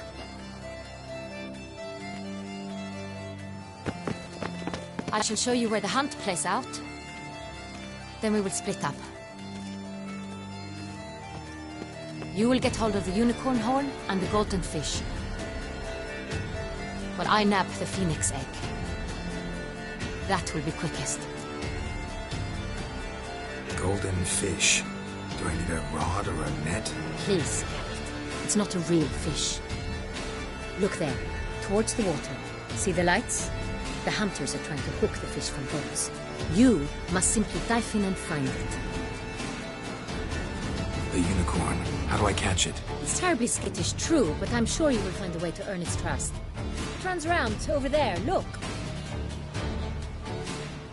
I shall show you where the hunt plays out. Then we will split up. You will get hold of the unicorn horn and the golden fish, while I nab the phoenix egg. That will be quickest. Golden fish. Do I need a rod or a net? Please. It's not a real fish. Look there, towards the water. See the lights? The hunters are trying to hook the fish from boats. You must simply dive in and find it. The unicorn. How do I catch it? It's terribly skittish, true, but I'm sure you will find a way to earn its trust. It runs round, over there, look.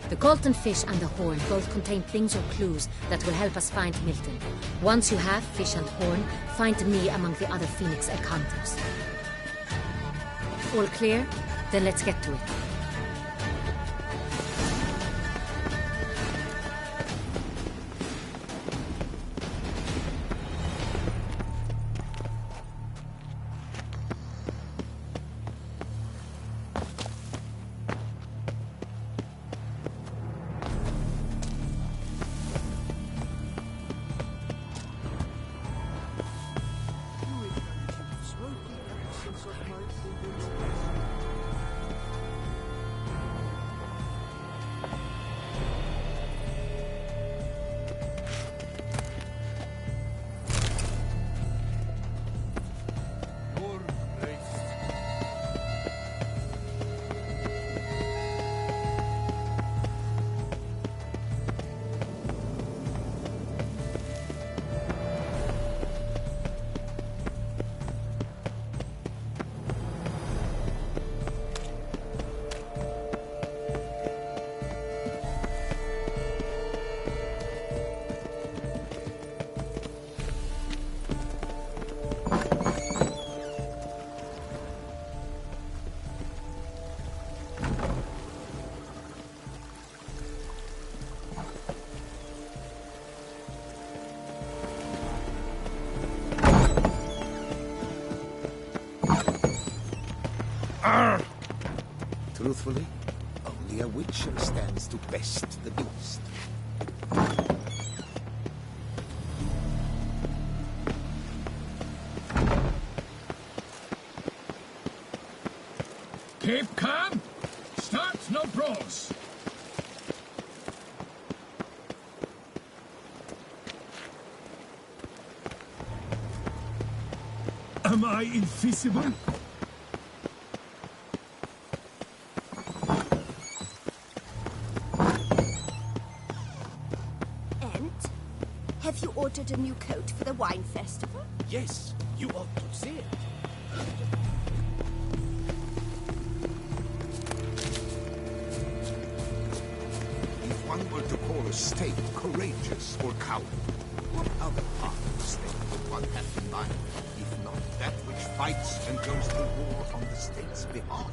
The golden fish and the horn both contain things or clues that will help us find Milton. Once you have fish and horn, find me among the other phoenix egg hunters. All clear? Then let's get to it. Truthfully, only a witcher stands to best the beast. Keep calm. Start no brawls. Am I invisible? Have you ordered a new coat for the wine festival? Yes, you ought to see it. If one were to call a state courageous or coward, what other part of the state would one have in mind, if not that which fights and goes to war on the state's behalf?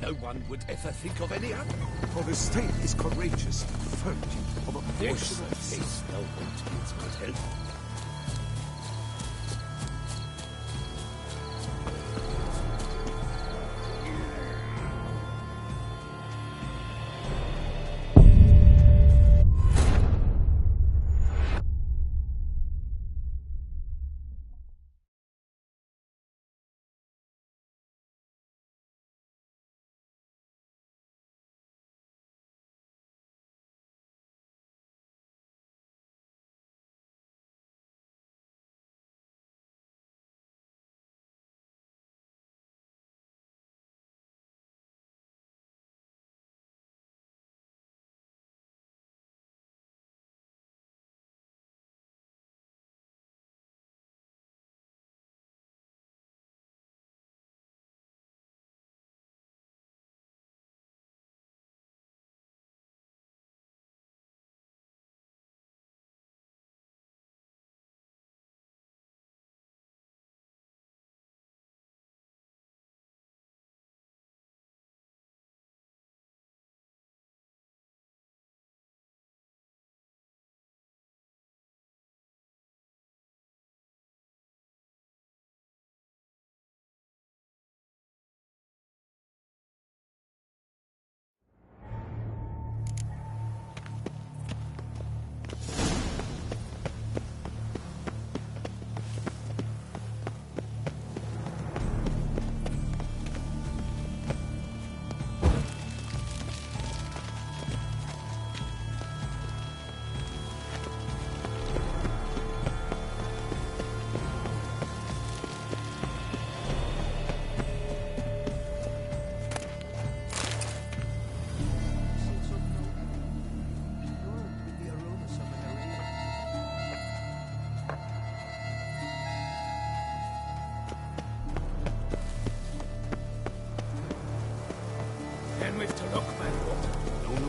No one would ever think of any other. For the state is courageous, furtive of a portion Yes, of its it's no one to its good health.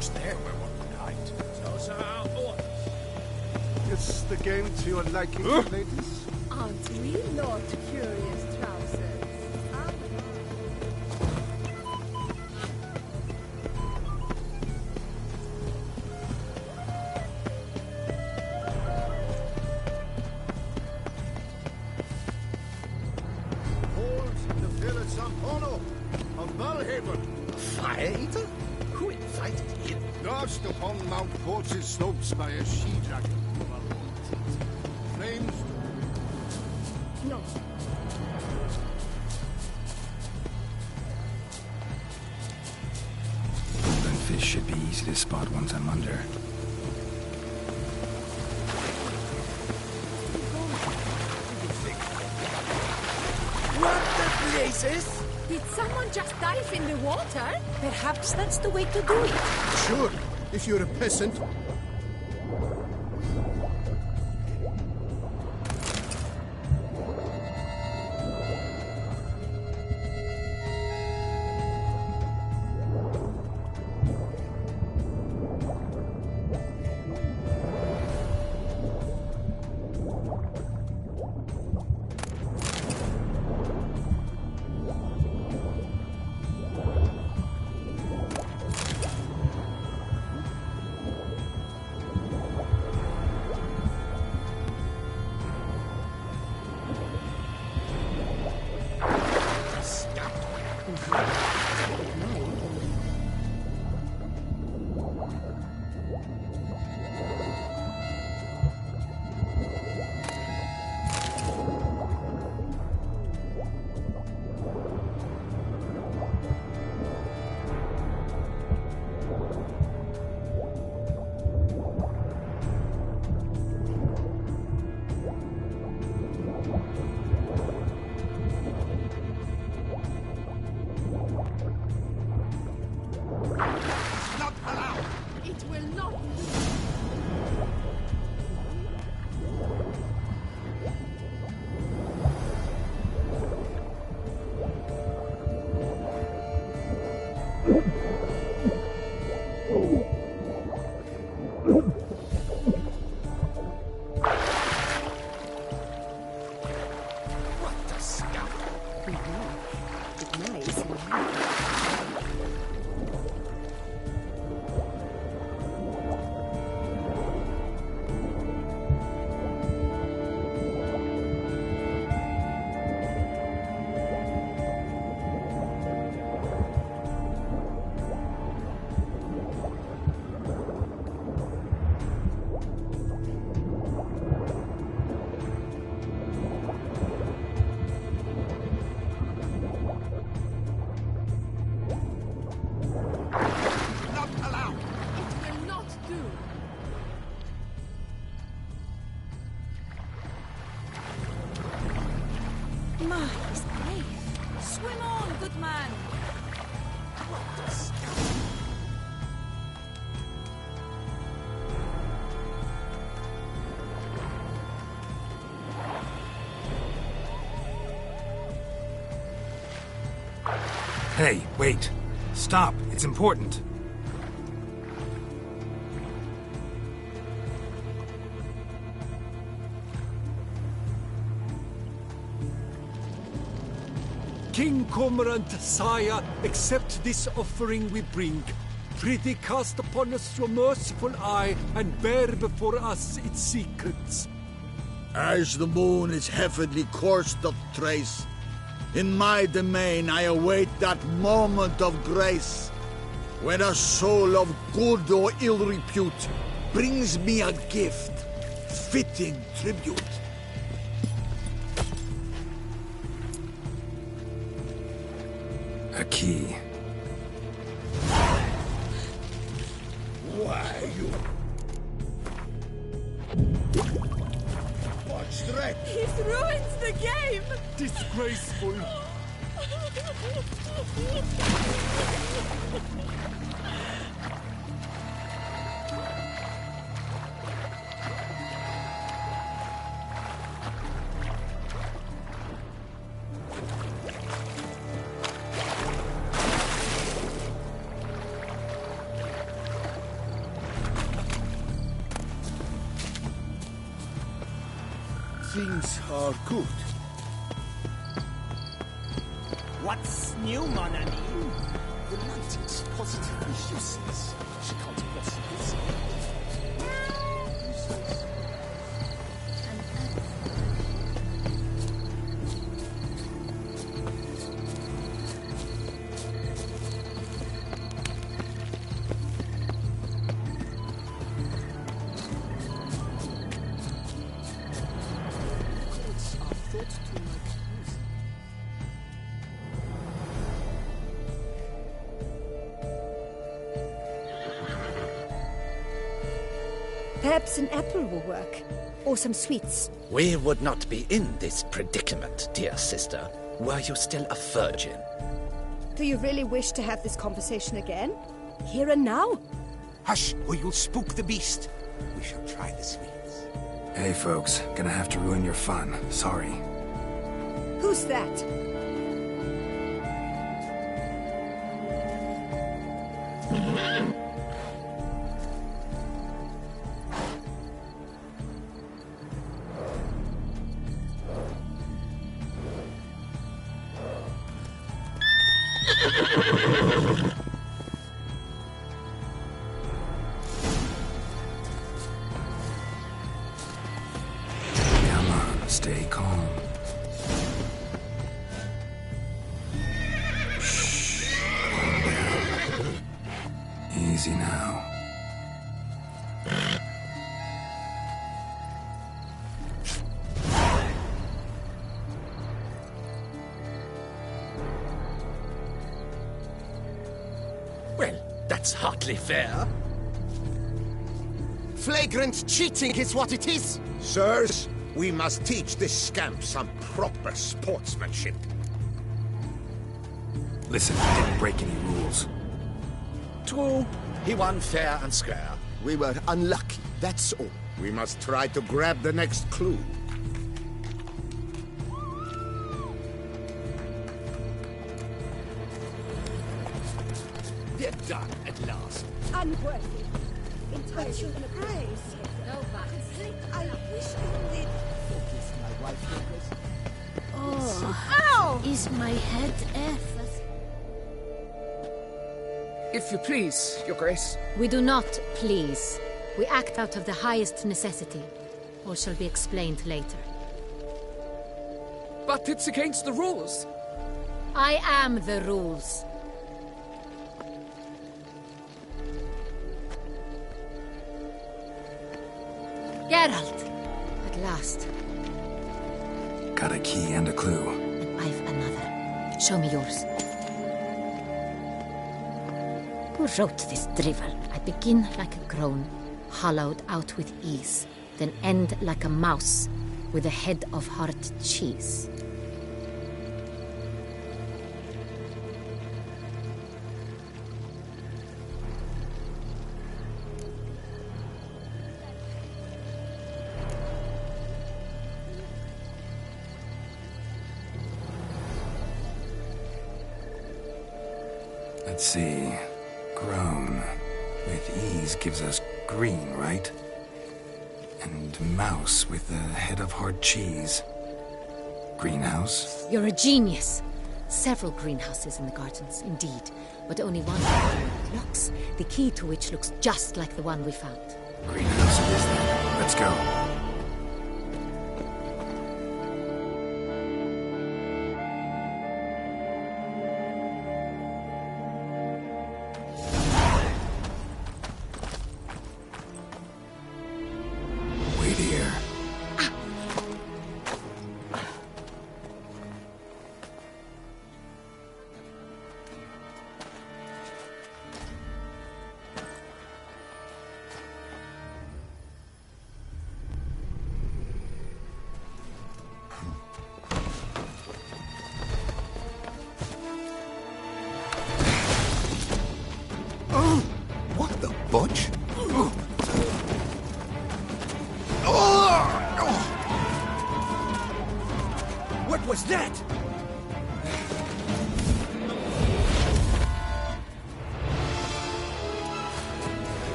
Who's there? Is the game to your liking, ladies? Aren't we not curious trousers? Hold the Villa Zampono of Belhaven. A fire-eater? Who invited him? Lodged upon Mount Port's slopes by a she-dragon. Flames. No. The fish should be easy to spot once I'm under. What the places? Did someone just dive in the water? Perhaps that's the way to do it. Sure, if you're a peasant. My, he's brave. Swim on, good man. What a scoundrel. Hey, wait. Stop. It's important. King Cormorant, sire, accept this offering we bring. Prithee cast upon us your merciful eye, and bear before us its secrets. As the moon its heavenly course doth trace, in my domain I await that moment of grace, when a soul of good or ill repute brings me a gift, fitting tribute. A key. Why, you... What's that? He's ruined the game! Disgraceful! things are good. What's new, mon ami? The light is positively useless. She can't possibly see. Perhaps an apple will work. Or some sweets. We would not be in this predicament, dear sister, were you still a virgin. Do you really wish to have this conversation again? Here and now? Hush, or you'll spook the beast. We shall try the sweets. Hey, folks. Gonna have to ruin your fun. Sorry. Who's that? Come on, stay calm. Shh. Calm down. Easy now. Well, that's hardly fair. Flagrant cheating is what it is! Sirs, we must teach this scamp some proper sportsmanship. Listen, I didn't break any rules. True. He won fair and square. We were unlucky, that's all. We must try to grab the next clue. They're done at last. Unworthy. Entitled and praise. No vacancy. I wish I did. Kiss my wife, Nicholas. Oh, is my head F? If you please, Your Grace. We do not please. We act out of the highest necessity. All shall be explained later. But it's against the rules. I am the rules. Geralt! At last. Got a key and a clue. And I've another. Show me yours. Who wrote this drivel? I begin like a groan, hollowed out with ease, then end like a mouse, with a head of hard cheese. Let's see. Grown. With ease gives us green, right? And mouse with the head of hard cheese. Greenhouse? You're a genius. Several greenhouses in the gardens, indeed, but only one looks, the key to which looks just like the one we found. Greenhouse it is then. Let's go. Wait here.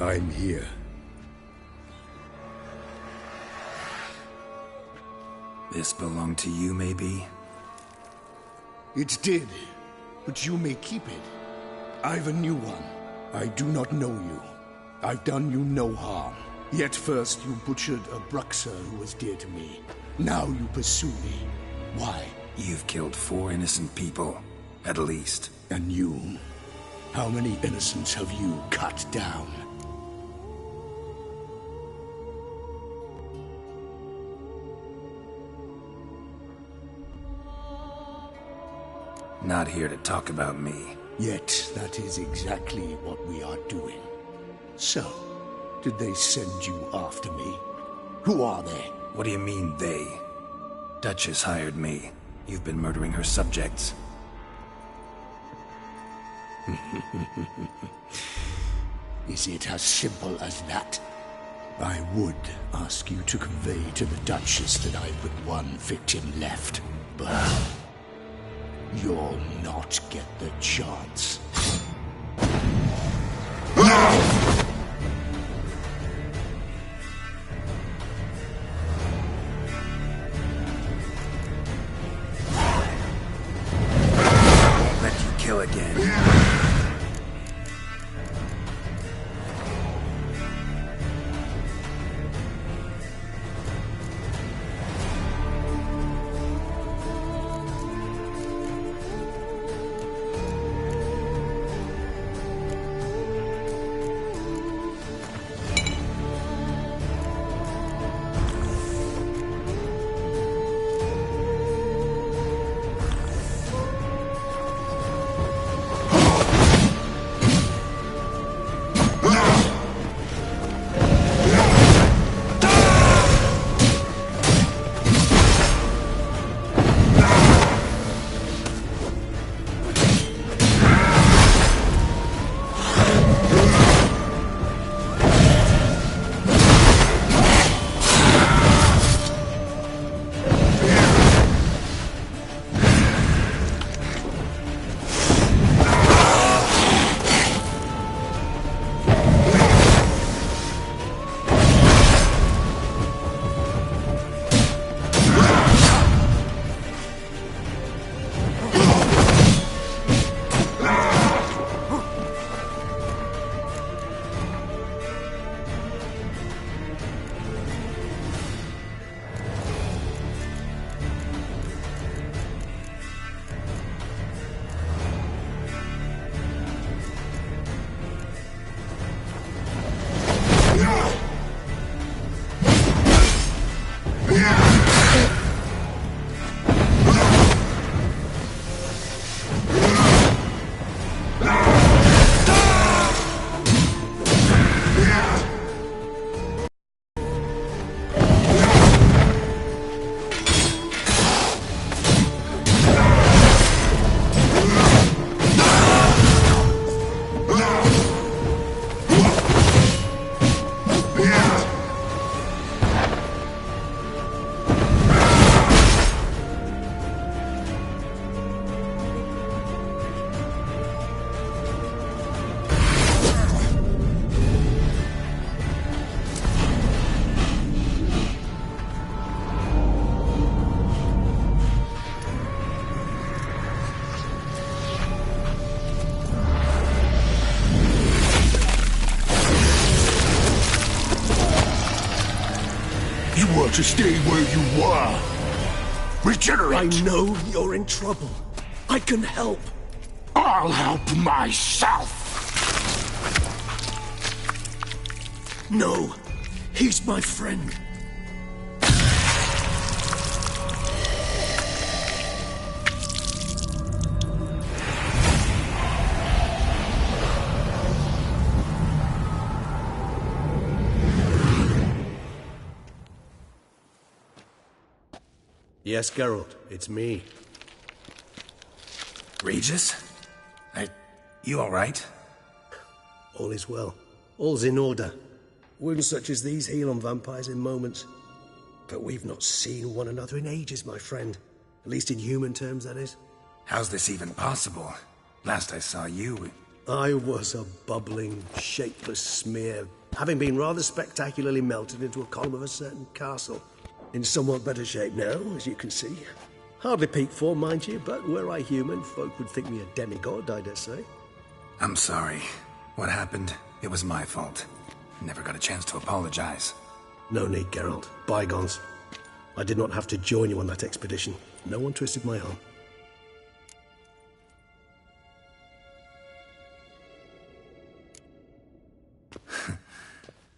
I'm here. This belonged to you, maybe? It did, but you may keep it. I've a new one. I do not know you. I've done you no harm. Yet first you butchered a Bruxer who was dear to me. Now you pursue me. Why? You've killed 4 innocent people, at least. And you? How many innocents have you cut down? Not here to talk about me. Yet that is exactly what we are doing. So, did they send you after me? Who are they? What do you mean, they? Duchess hired me. You've been murdering her subjects. Is it as simple as that? I would ask you to convey to the Duchess that I've but one victim left, but you'll not get the chance. Won't let you kill again. To stay where you were. Regenerate! I know you're in trouble. I can help. I'll help myself! No, he's my friend. Yes, Geralt, it's me. Regis? You alright? All is well. All's in order. Wounds such as these heal on vampires in moments. But we've not seen one another in ages, my friend. At least in human terms, that is. How's this even possible? Last I saw you... I was a bubbling, shapeless smear, having been rather spectacularly melted into a column of a certain castle. In somewhat better shape now, as you can see. Hardly peak form, mind you, but were I human, folk would think me a demigod, I dare say. I'm sorry. What happened, it was my fault. Never got a chance to apologize. No need, Geralt. Bygones. I did not have to join you on that expedition. No one twisted my arm.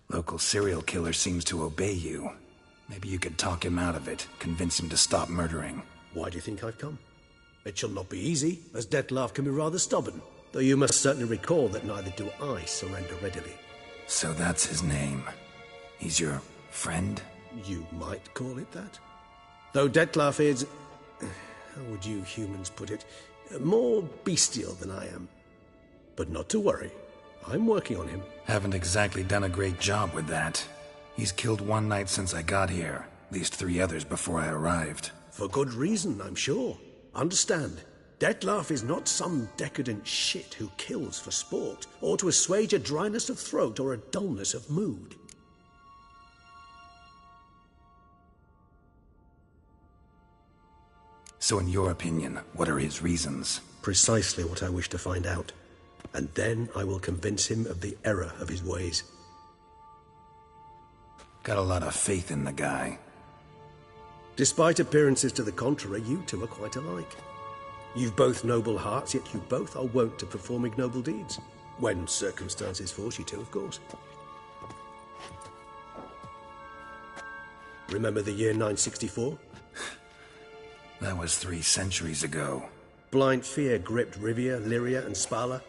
Local serial killer seems to obey you. Maybe you could talk him out of it, convince him to stop murdering. Why do you think I've come? It shall not be easy, as Dettlaff can be rather stubborn. Though you must certainly recall that neither do I surrender readily. So that's his name. He's your friend? You might call it that. Though Dettlaff is... how would you humans put it? More bestial than I am. But not to worry. I'm working on him. Haven't exactly done a great job with that. He's killed one knight since I got here. At least 3 others before I arrived. For good reason, I'm sure. Understand, Dettlaff is not some decadent shit who kills for sport, or to assuage a dryness of throat or a dullness of mood. So in your opinion, what are his reasons? Precisely what I wish to find out. And then I will convince him of the error of his ways. Got a lot of faith in the guy. Despite appearances to the contrary, you two are quite alike. You've both noble hearts, yet you both are wont to perform ignoble deeds. When circumstances force you to, of course. Remember the year 964? That was 3 centuries ago. Blind fear gripped Rivia, Lyria, and Spala.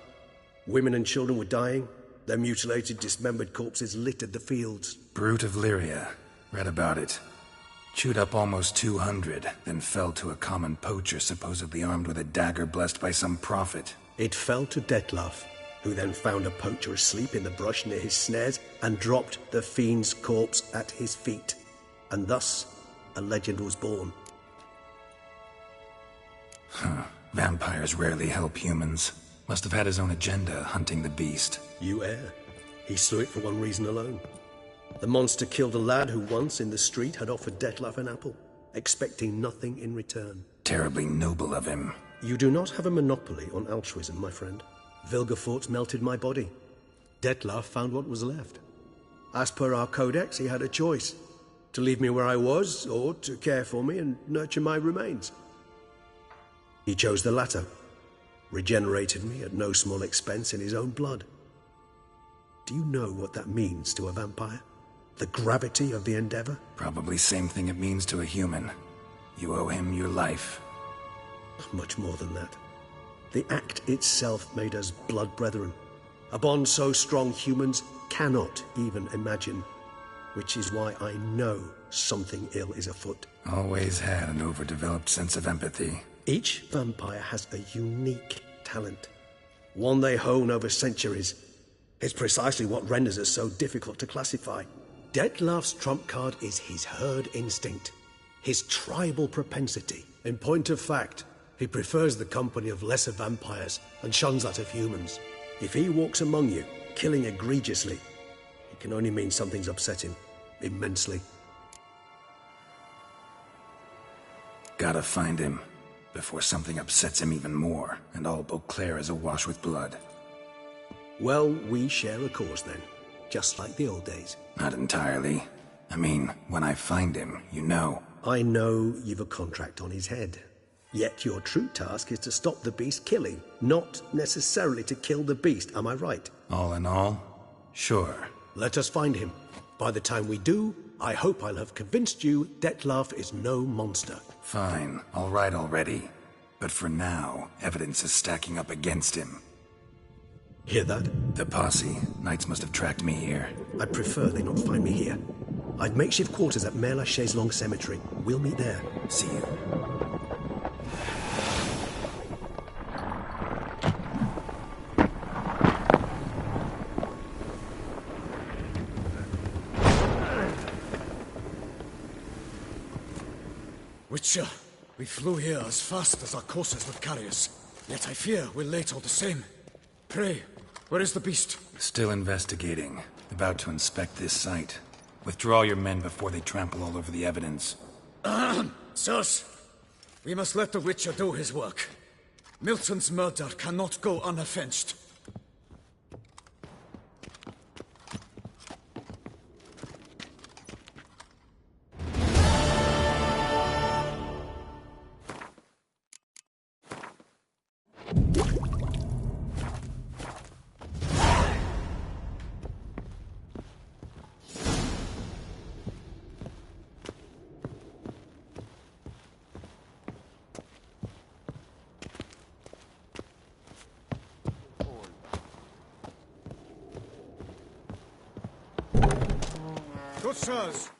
Women and children were dying. Their mutilated, dismembered corpses littered the fields. Brute of Lyria. Read about it. Chewed up almost 200, then fell to a common poacher supposedly armed with a dagger blessed by some prophet. It fell to Dettlaff, who then found a poacher asleep in the brush near his snares and dropped the fiend's corpse at his feet. And thus, a legend was born. Vampires rarely help humans. Must have had his own agenda, hunting the beast. You err. He slew it for one reason alone. The monster killed a lad who once, in the street, had offered Dettlaff an apple, expecting nothing in return. Terribly noble of him. You do not have a monopoly on altruism, my friend. Vilgefortz melted my body. Dettlaff found what was left. As per our codex, he had a choice. To leave me where I was, or to care for me and nurture my remains. He chose the latter. Regenerated me at no small expense in his own blood. Do you know what that means to a vampire? The gravity of the endeavor? Probably same thing it means to a human. You owe him your life. Much more than that. The act itself made us blood brethren. A bond so strong humans cannot even imagine. Which is why I know something ill is afoot. Always had an overdeveloped sense of empathy. Each vampire has a unique talent. One they hone over centuries. It's precisely what renders it so difficult to classify. Dettlaff's trump card is his herd instinct. His tribal propensity. In point of fact, he prefers the company of lesser vampires and shuns that of humans. If he walks among you, killing egregiously, it can only mean something's upset him. Immensely. Gotta find him. Before something upsets him even more, and all Beauclair is awash with blood. Well, we share a cause then. Just like the old days. Not entirely. I mean, when I find him, you know. I know you've a contract on his head. Yet your true task is to stop the beast killing, not necessarily to kill the beast, am I right? All in all, sure. Let us find him. By the time we do, I hope I'll have convinced you Dettlaff is no monster. Fine, all right already. But for now, evidence is stacking up against him. Hear that? The posse. Knights must have tracked me here. I'd prefer they not find me here. I've makeshift quarters at Mère Lachaise Long Cemetery. We'll meet there. See you. Witcher, we flew here as fast as our courses would carry us. Yet I fear we're late all the same. Pray, where is the beast? Still investigating. About to inspect this site. Withdraw your men before they trample all over the evidence. Sirs, we must let the Witcher do his work. Milton's murder cannot go unavenged. Good sirs.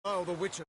Oh, the Witcher.